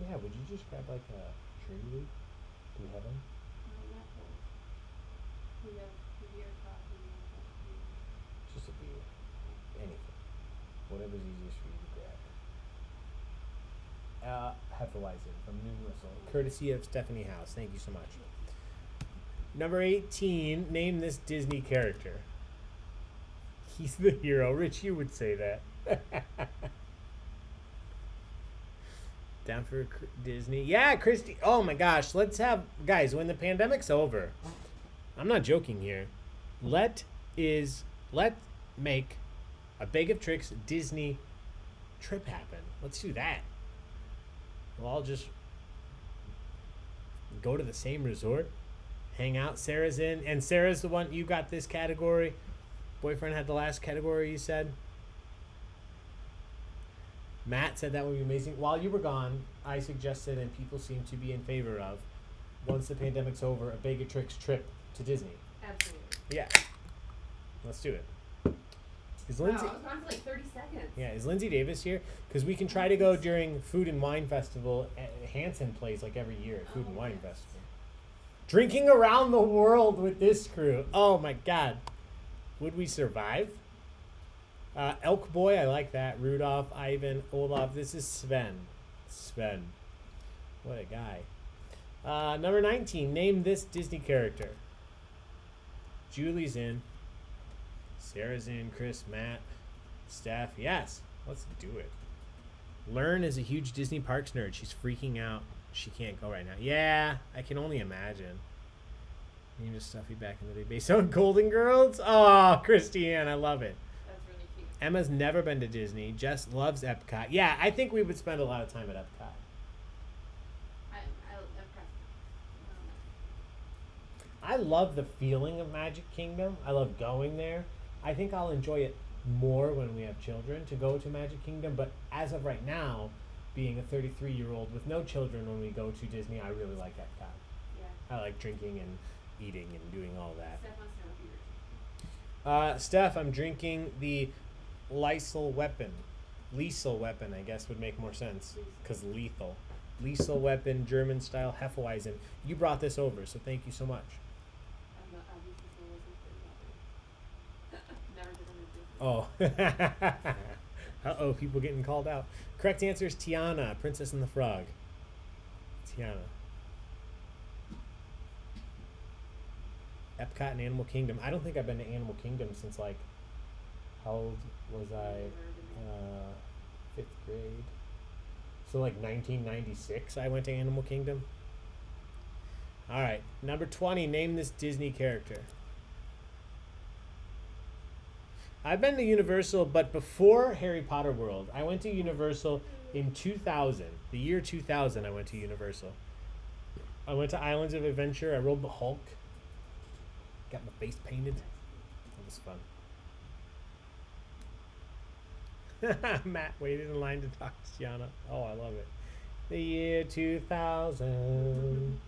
B: Yeah, would you just grab like a cherry leaf? Do we have them?
C: We have beer, coffee,
B: Just a beer. Anything. Whatever's easiest for you to grab. Hefeweizen from Universal. Courtesy of Stephanie House. Thank you so much. Number 18. Name this Disney character. He's the hero. Rich, you would say that. Down for Disney. Yeah, Christy. Oh my gosh. Let's have... Guys, when the pandemic's over... I'm not joking here. Let's make a Baig of Tricks Disney trip happen. Let's do that. We'll all just go to the same resort, hang out. Sarah's in, and Sarah's the one. You got this category. Boyfriend had the last category, you said. Matt said that would be amazing. While you were gone, I suggested, and people seem to be in favor of, once the pandemic's over, a Baig of Tricks trip to Disney.
C: Absolutely.
B: Yeah. Let's do it. Is
C: Wow, I
B: Lindsay?
C: was gone for like 30 seconds.
B: Yeah, is Lindsay Davis here? Because we can try to go during Food and Wine Festival. Hanson plays like every year at Food and Wine Festival. Drinking around the world with this crew. Oh my God. Would we survive? Elk Boy, I like that. Rudolph, Ivan, Olaf. This is Sven. Sven. What a guy. Number 19. Name this Disney character. Julie's in. Sarah's in. Chris, Matt, Steph. Yes, let's do it. Learn is a huge Disney Parks nerd. She's freaking out. She can't go right now. Yeah, I can only imagine. Name a stuffy back in the day based on Golden Girls. Oh, Christiane, I love it.
C: That's really cute.
B: Emma's never been to Disney. Jess loves Epcot. Yeah, I think we would spend a lot of time at Epcot. I love the feeling of Magic Kingdom. I love going there. I think I'll enjoy it more when we have children to go to Magic Kingdom. But as of right now, being a 33-year-old with no children when we go to Disney, I really like Epcot.
C: Yeah.
B: I like drinking and eating and doing all that.
C: Steph wants to know if you're drinking.
B: Steph, I'm drinking the Lysol Weapon. Lethal Weapon, I guess, would make more sense. Because lethal. Lethal Weapon, German-style Hefeweizen. You brought this over, so thank you so much. Oh. Uh-oh, people getting called out. Correct answer is Tiana, Princess and the Frog. Tiana. Epcot and Animal Kingdom. I don't think I've been to Animal Kingdom since, like, how old was I? 5th grade. So, like, 1996 I went to Animal Kingdom. All right, number 20. Name this Disney character. I've been to Universal, but before Harry Potter World. I went to Universal in 2000. The year 2000 I went to Universal. I went to Islands of Adventure. I rode the Hulk. Got my face painted. That was fun. Matt waited in line to talk to Tiana. Oh, I love it. The year 2000.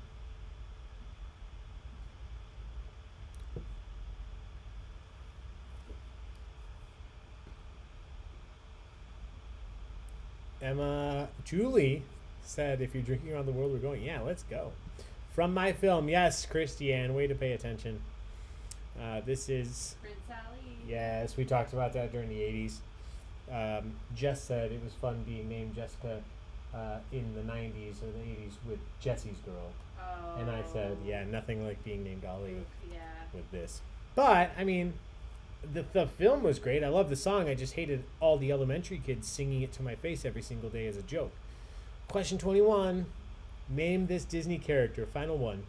B: Julie said, if you're drinking around the world, we're going. Yeah, let's go. From my film, yes, Christiane. Way to pay attention. This is...
C: Prince Ali.
B: Yes, we talked about that during the 80s. Jess said it was fun being named Jessica in the 90s or the 80s with Jesse's Girl.
C: Oh.
B: And I said, yeah, nothing like being named Ali
C: Yeah.
B: with this. But, I mean, the film was great. I love the song. I just hated all the elementary kids singing it to my face every single day as a joke. Question 21. Name this Disney character. Final one.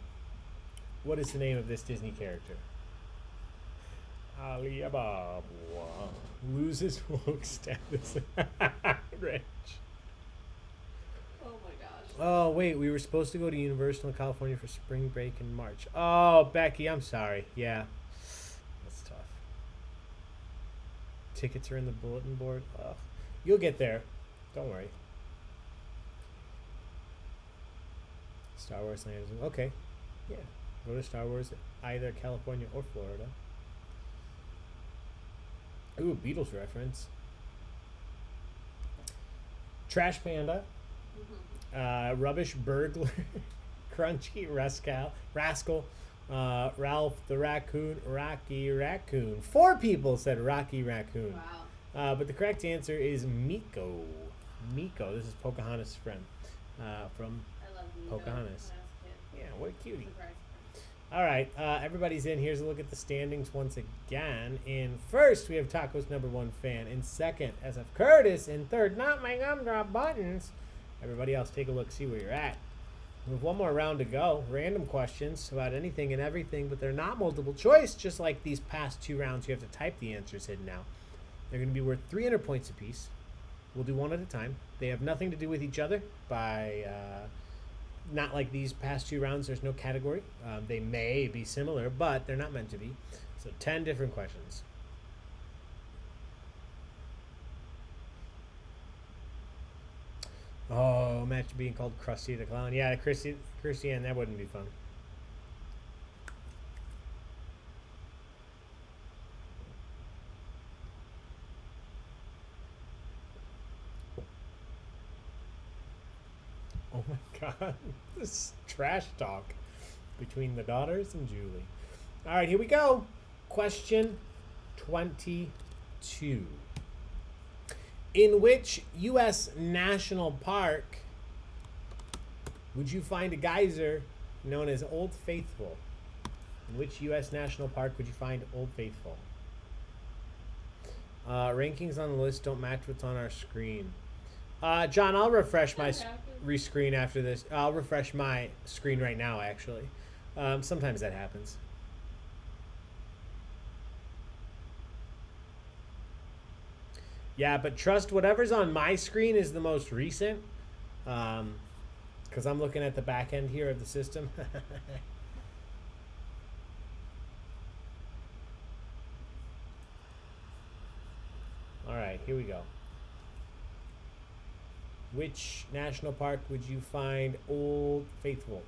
B: What is the name of this Disney character? Alibaba loses woke status. Rich.
C: Oh my gosh.
B: Oh, wait. We were supposed to go to Universal in California for spring break in March. Oh, Becky, I'm sorry. Yeah. That's tough. Tickets are in the bulletin board. Ugh. You'll get there. Don't worry. Star Wars Land. Okay. Yeah. Go to Star Wars, either California or Florida. Ooh, Beatles reference. Trash Panda. Rubbish Burglar. Crunchy Rascal. Ralph the Raccoon. Rocky Raccoon. 4 people said Rocky Raccoon.
C: Wow.
B: But the correct answer is Miko. Miko. This is Pocahontas' friend. From
C: I love Miko
B: Pocahontas.
C: when I was a kid.
B: Yeah, what a cutie.
C: Surprise.
B: All right, everybody's in. Here's a look at the standings once again. In first, we have Taco's #1 fan. In second, SF Curtis. In third, not my gumdrop buttons. Everybody else, take a look, see where you're at. We have one more round to go. Random questions about anything and everything, but they're not multiple choice, just like these past 2 rounds. You have to type the answers in now. They're going to be worth 300 points apiece. We'll do one at a time. They have nothing to do with each other by... not like these past 2 rounds, there's no category. They may be similar, but they're not meant to be. So 10 different questions. Oh, imagine being called Krusty the Clown. Yeah, Christiane, that wouldn't be fun. Oh my God, this trash talk between the daughters and Julie. All right, here we go. Question 22. In which U.S. national park would you find a geyser known as Old Faithful? In which U.S. national park would you find Old Faithful? Rankings on the list don't match what's on our screen. John, I'll refresh my rescreen after this. I'll refresh my screen right now, actually. Sometimes that happens. Yeah, but trust whatever's on my screen is the most recent. Because I'm looking at the back end here of the system. All right, here we go. Which national park would you find Old Faithful?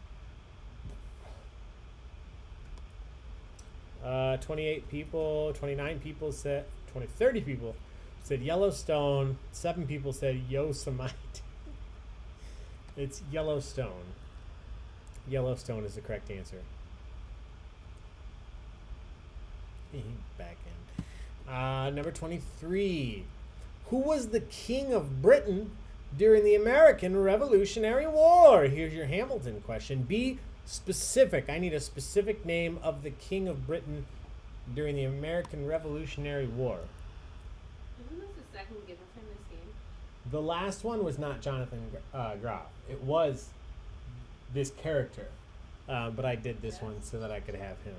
B: 28 people, 29 people said, 30 people said Yellowstone. 7 people said Yosemite. It's Yellowstone. Yellowstone is the correct answer. Back end. Number 23. Who was the king of Britain during the American Revolutionary War? Here's your Hamilton question. Be specific. I need a specific name of the king of Britain during the American Revolutionary War.
C: Isn't this the second giver from this game?
B: The last one was not Jonathan Groff. It was this character. But I did this one so that I could have him.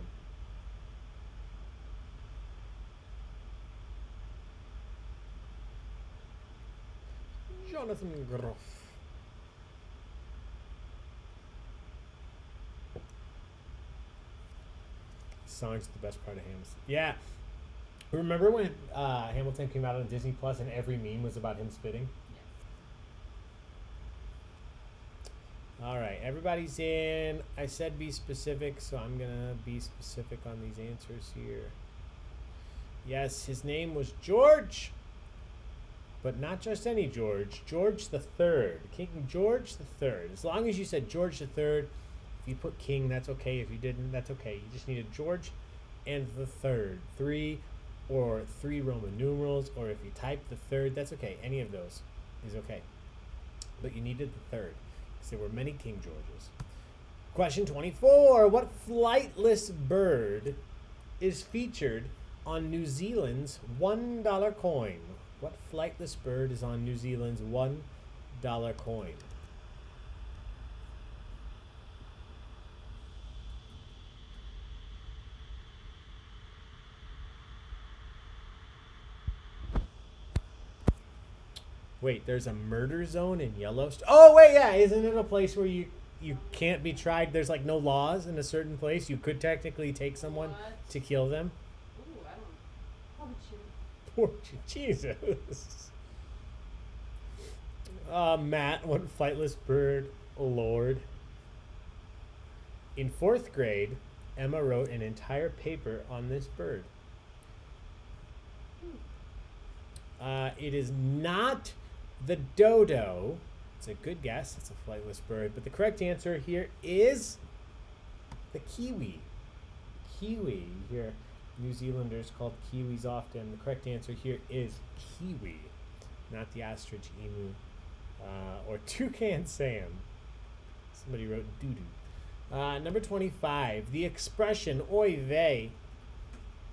B: Jonathan Groff. Song's the best part of Hamilton. Yeah. Remember when Hamilton came out on Disney Plus and every meme was about him spitting?
C: Yeah.
B: All right, everybody's in. I said be specific, so I'm going to be specific on these answers here. Yes, his name was George But not just any George. George the Third. King George the Third. As long as you said George the Third, if you put king, that's okay. If you didn't, that's okay. You just needed George and the Third. 3 or 3 Roman numerals, or if you type the third, that's okay. Any of those is okay. But you needed the third, because there were many King Georges. Question 24. What flightless bird is featured on New Zealand's $1 coin? What flightless bird is on New Zealand's $1 coin? Wait, there's a murder zone in Yellowstone? Oh, wait, yeah. Isn't it a place where you can't be tried? There's like no laws in a certain place. You could technically take someone to kill them.
C: Ooh, I don't.
B: Poor Jesus. Matt, what flightless bird, Lord? In 4th grade, Emma wrote an entire paper on this bird. It is not the dodo. It's a good guess. It's a flightless bird. But the correct answer here is the kiwi. Kiwi. You hear New Zealanders called kiwis often. The correct answer here is kiwi, not the ostrich, emu, or toucan Sam. Somebody wrote doo-doo. Number 25. The expression oy vey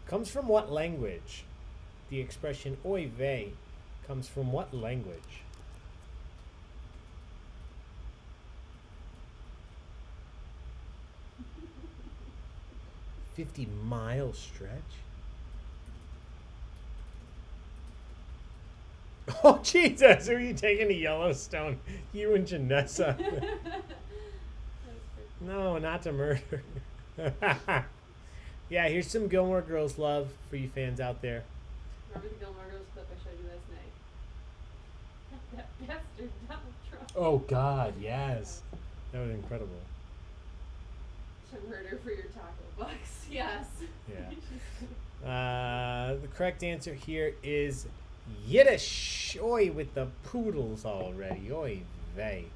B: comes from what language? The expression oy vey comes from what language? 50-mile stretch? Oh, Jesus! Are you taking to Yellowstone? You and Janessa. No, not to murder. Yeah, here's some Gilmore Girls love for you fans out there.
C: Remember the Gilmore Girls clip I showed you last night? That bastard Donald Trump.
B: Oh, God, yes. That was incredible.
C: To murder for your taco bucks. Yes.
B: Yeah. The correct answer here is Yiddish. Oi, with the poodles already. Oi vey.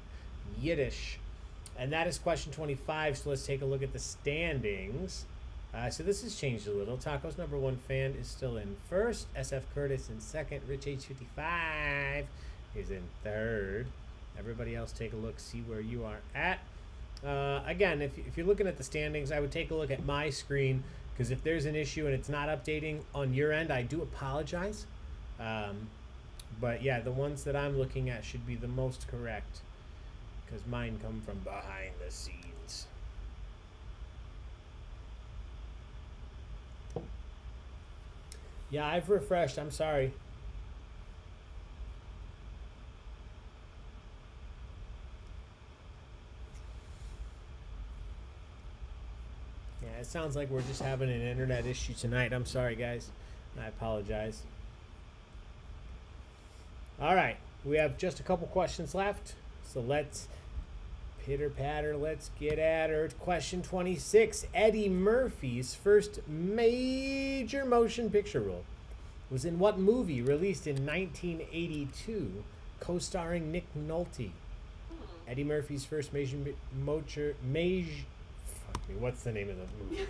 B: Yiddish. And that is question 25. So let's take a look at the standings. So this has changed a little. Taco's number 1 fan is still in first. SF Curtis in second. Rich H55 is in third. Everybody else take a look, see where you are at. Again, if you're looking at the standings, I would take a look at my screen, because if there's an issue and it's not updating on your end, I do apologize. But yeah, the ones that I'm looking at should be the most correct, because mine come from behind the scenes. Yeah, I've refreshed. I'm sorry. Yeah, it sounds like we're just having an internet issue tonight. I'm sorry, guys. I apologize. All right. We have just a couple questions left. So let's pitter patter. Let's get at her. Question 26. Eddie Murphy's first major motion picture role was in what movie released in 1982, co-starring Nick Nolte? Eddie Murphy's first what's the name of the movie?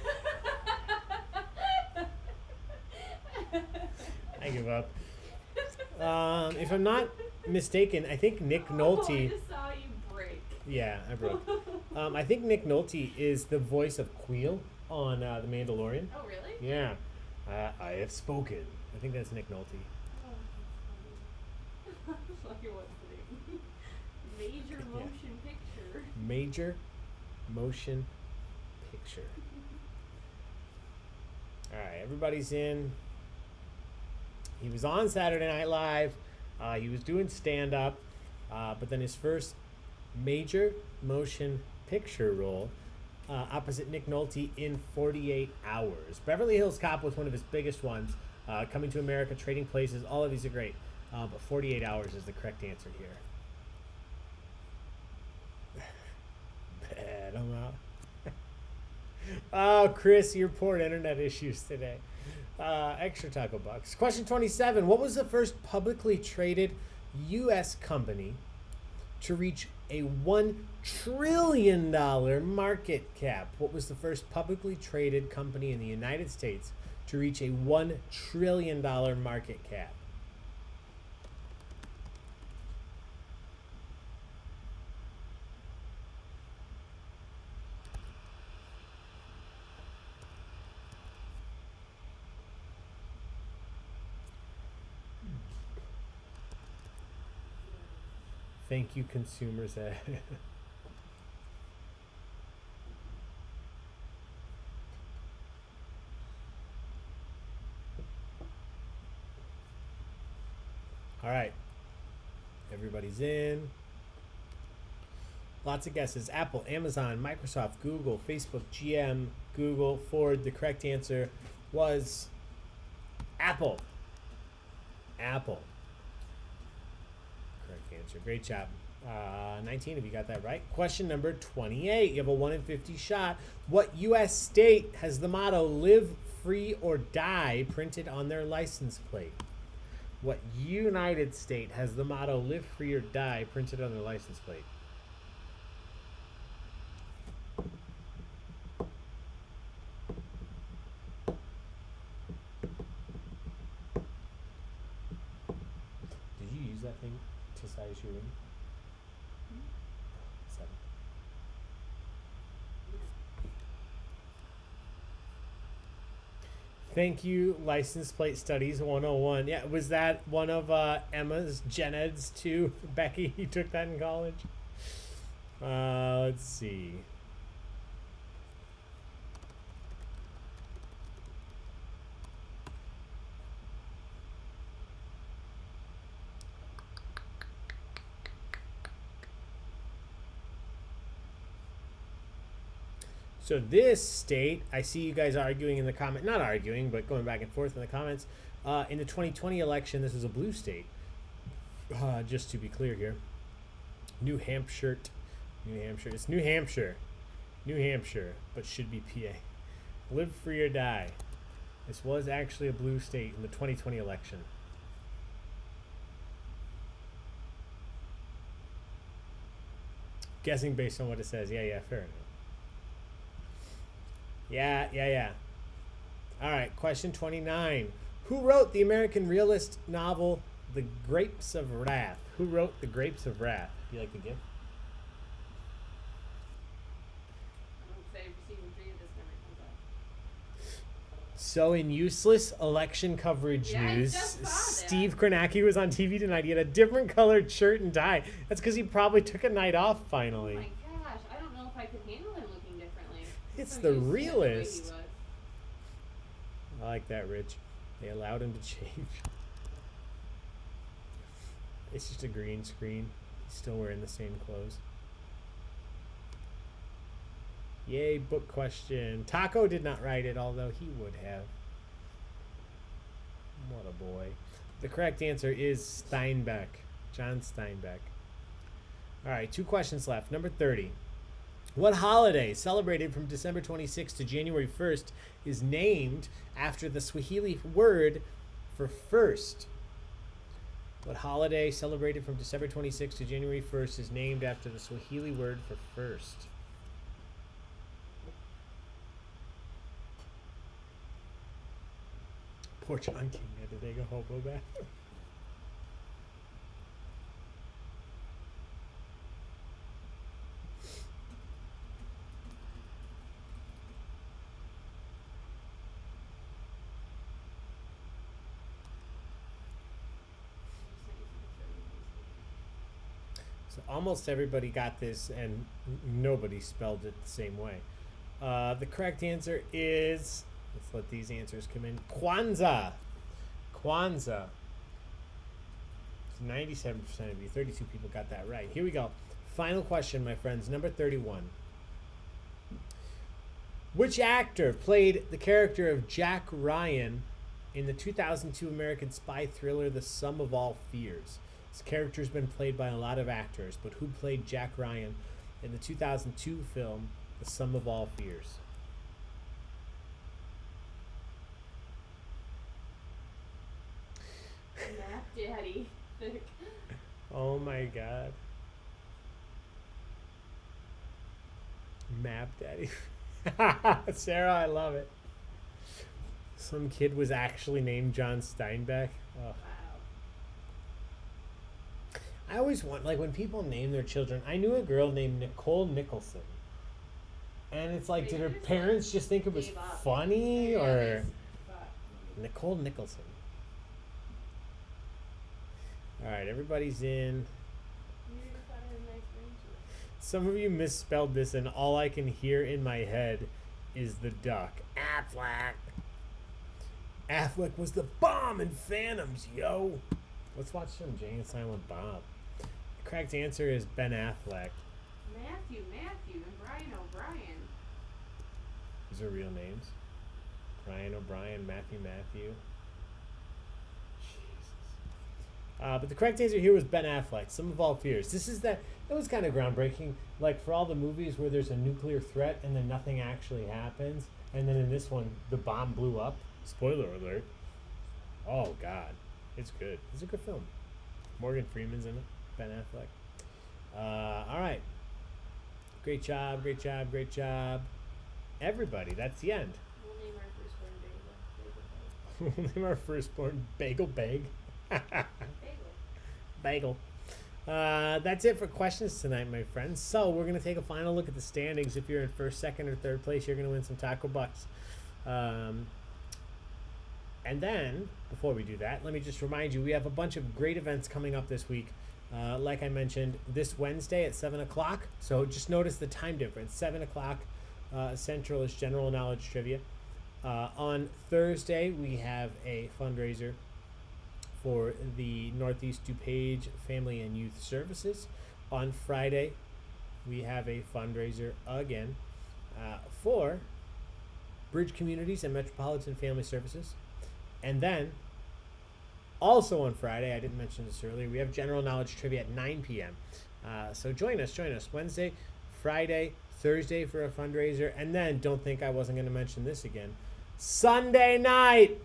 B: I give up. If I'm not mistaken, I think Nick Nolte.
C: I just saw you break.
B: Yeah, I broke. I think Nick Nolte is the voice of Queel on The Mandalorian.
C: Oh, really?
B: Yeah. I have spoken. I think that's Nick Nolte.
C: Oh, that's funny. What's the name? Major motion picture.
B: Major motion picture. All right, everybody's in. He was on Saturday Night Live. He was doing stand-up, but then his first major motion picture role opposite Nick Nolte in 48 Hours. Beverly Hills Cop was one of his biggest ones. Coming to America, Trading Places, all of these are great. But 48 Hours is the correct answer here. Bad, I'm out. Oh, Chris, your poor internet issues today. Extra taco box. Question 27. What was the first publicly traded U.S. company to reach a $1 trillion market cap? What was the first publicly traded company in the United States to reach a $1 trillion market cap? Thank you, consumers. All right. Everybody's in. Lots of guesses. Apple, Amazon, Microsoft, Google, Facebook, GM, Google, Ford. The correct answer was Apple. Apple. Correct answer. Great job. 19 if you got that right. Question number 28. You have a 1 in 50 shot. What U.S. state has the motto "Live Free or Die" printed on their license plate? What United State has the motto "Live Free or Die" printed on their license plate? Did you use that thing to size your room? 7. Thank you, License Plate Studies 101. Yeah, was that one of Emma's gen eds too? Becky, you took that in college? Let's see. So this state, I see you guys arguing in the comment, not arguing, but going back and forth in the comments. In the 2020 election, this was a blue state. Just to be clear here. New Hampshire. It's New Hampshire. New Hampshire, but should be PA. Live free or die. This was actually a blue state in the 2020 election. Guessing based on what it says. Yeah, fair enough. Yeah. All right, question 29. Who wrote the American realist novel The Grapes of Wrath? Who wrote The Grapes of Wrath? Do you like the gift?
C: I'm excited for season 3 of this never comes out.
B: So in useless election coverage
C: Yeah, I
B: news,
C: just saw that.
B: Steve Kornacki was on TV tonight. He had a different colored shirt and tie. That's because he probably took a night off finally.
C: Oh my gosh, I don't know if I could handle him looking differently.
B: It's
C: So
B: the
C: used to it the way he
B: realist.
C: was.
B: I like that, Rich. They allowed him to change. It's just a green screen. He's still wearing the same clothes. Yay, book question. Taco did not write it, although he would have. What a boy. The correct answer is Steinbeck. John Steinbeck. All right, 2 questions left. Number 30. What holiday celebrated from December 26th to January 1st is named after the Swahili word for first? What holiday celebrated from December 26th to January 1st is named after the Swahili word for first? Poor John King had to take a hobo bath. So almost everybody got this, and nobody spelled it the same way. The correct answer is, let's let these answers come in, Kwanzaa. Kwanzaa. 97% of you, 32 people got that right. Here we go. Final question, my friends. Number 31. Which actor played the character of Jack Ryan in the 2002 American spy thriller The Sum of All Fears? This character's been played by a lot of actors, but who played Jack Ryan in the 2002 film The Sum of All Fears?
C: thick.
B: Oh my god. Map Daddy. Sarah, I love it. Some kid was actually named John Steinbeck. Oh.
C: Wow.
B: I always want, like, when people name their children. I knew a girl named Nicole Nicholson. And it's like,
C: Wait,
B: did her
C: who just,
B: parents just think it was
C: gave up?
B: funny?
C: Yeah,
B: Or
C: they thought-
B: Nicole Nicholson. Alright, everybody's in.
C: You just thought it was a nice ring to it.
B: Some of you misspelled this, and all I can hear in my head is the duck. Affleck. Affleck was the bomb in Phantoms, yo. Let's watch some Jay and Silent Bob. The correct answer is Ben Affleck.
C: Matthew, and Brian O'Brien.
B: These are real names. Brian O'Brien, Matthew. Jesus. But the correct answer here was Ben Affleck. Sum of All Fears. It was kind of groundbreaking. Like, for all the movies where there's a nuclear threat and then nothing actually happens, and then in this one the bomb blew up. Spoiler alert. Oh God, it's good. It's a good film. Morgan Freeman's in it. Ben Affleck. All right. Great job. Everybody, that's the end.
C: We'll name our firstborn Bagel.
B: We'll name our firstborn Bagel.
C: Bagel.
B: Bagel. That's it for questions tonight, my friends. So we're going to take a final look at the standings. If you're in first, second, or third place, you're going to win some taco bucks. And then, before we do that, let me just remind you, we have a bunch of great events coming up this week. Like I mentioned, this Wednesday at 7 o'clock. So just notice the time difference. 7 o'clock Central is General Knowledge Trivia. On Thursday, we have a fundraiser for the Northeast DuPage Family and Youth Services. On Friday, we have a fundraiser again for Bridge Communities and Metropolitan Family Services. And then, also on Friday, I didn't mention this earlier, we have General Knowledge Trivia at 9 p.m. So join us. Wednesday, Friday, Thursday for a fundraiser. And then, don't think I wasn't going to mention this again, Sunday night.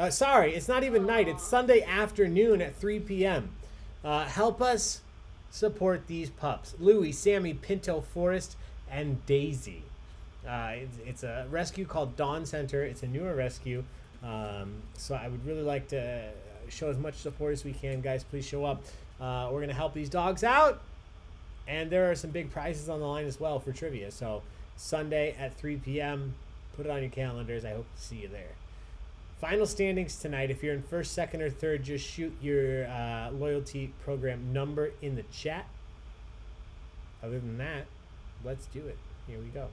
B: Sorry, it's not even night. It's Sunday afternoon at 3 p.m. Help us support these pups. Louie, Sammy, Pinto, Forrest, and Daisy. It's a rescue called Dawn Center. It's a newer rescue. So I would really like to show as much support as we can. Guys, please show up. We're going to help these dogs out. And there are some big prizes on the line as well for trivia. So Sunday at 3 p.m. Put it on your calendars. I hope to see you there. Final standings tonight. If you're in first, second, or third, just shoot your loyalty program number in the chat. Other than that, let's do it. Here we go.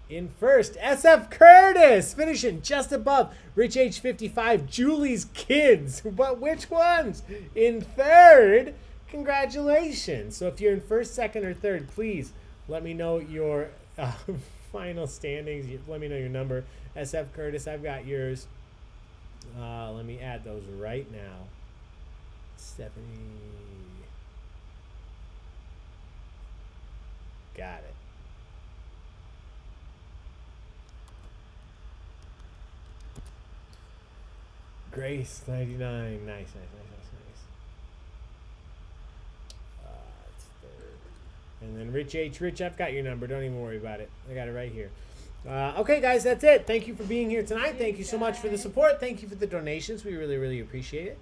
B: In first, SF Curtis, finishing just above Rich H55, Julie's Kids. But which ones? In third, congratulations. So if you're in first, second, or third, please let me know your final standings. Let me know your number. SF Curtis, I've got yours. Let me add those right now. Stephanie. Got it. Grace, 99. Nice. It's third. And then Rich H. Rich, I've got your number. Don't even worry about it. I got it right here. Okay, guys, that's it. Thank you for being here tonight. Thank you so much for the support. Thank you for the donations. We really, really appreciate it.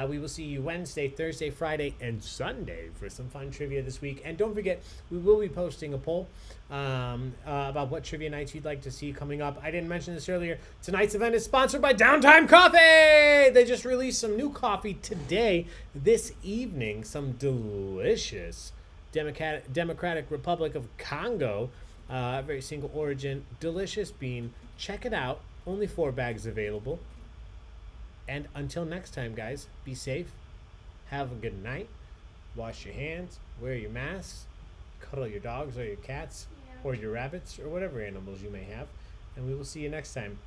B: We will see you Wednesday, Thursday, Friday, and Sunday for some fun trivia this week. And don't forget, we will be posting a poll about what trivia nights you'd like to see coming up. I didn't mention this earlier. Tonight's event is sponsored by Downtime Coffee. They just released some new coffee today, this evening. Some delicious Democratic Republic of Congo, very single origin, delicious bean. Check it out. Only 4 bags available. And until next time, guys, be safe. Have a good night. Wash your hands. Wear your masks. Cuddle your dogs or your cats or your rabbits or whatever animals you may have. And we will see you next time.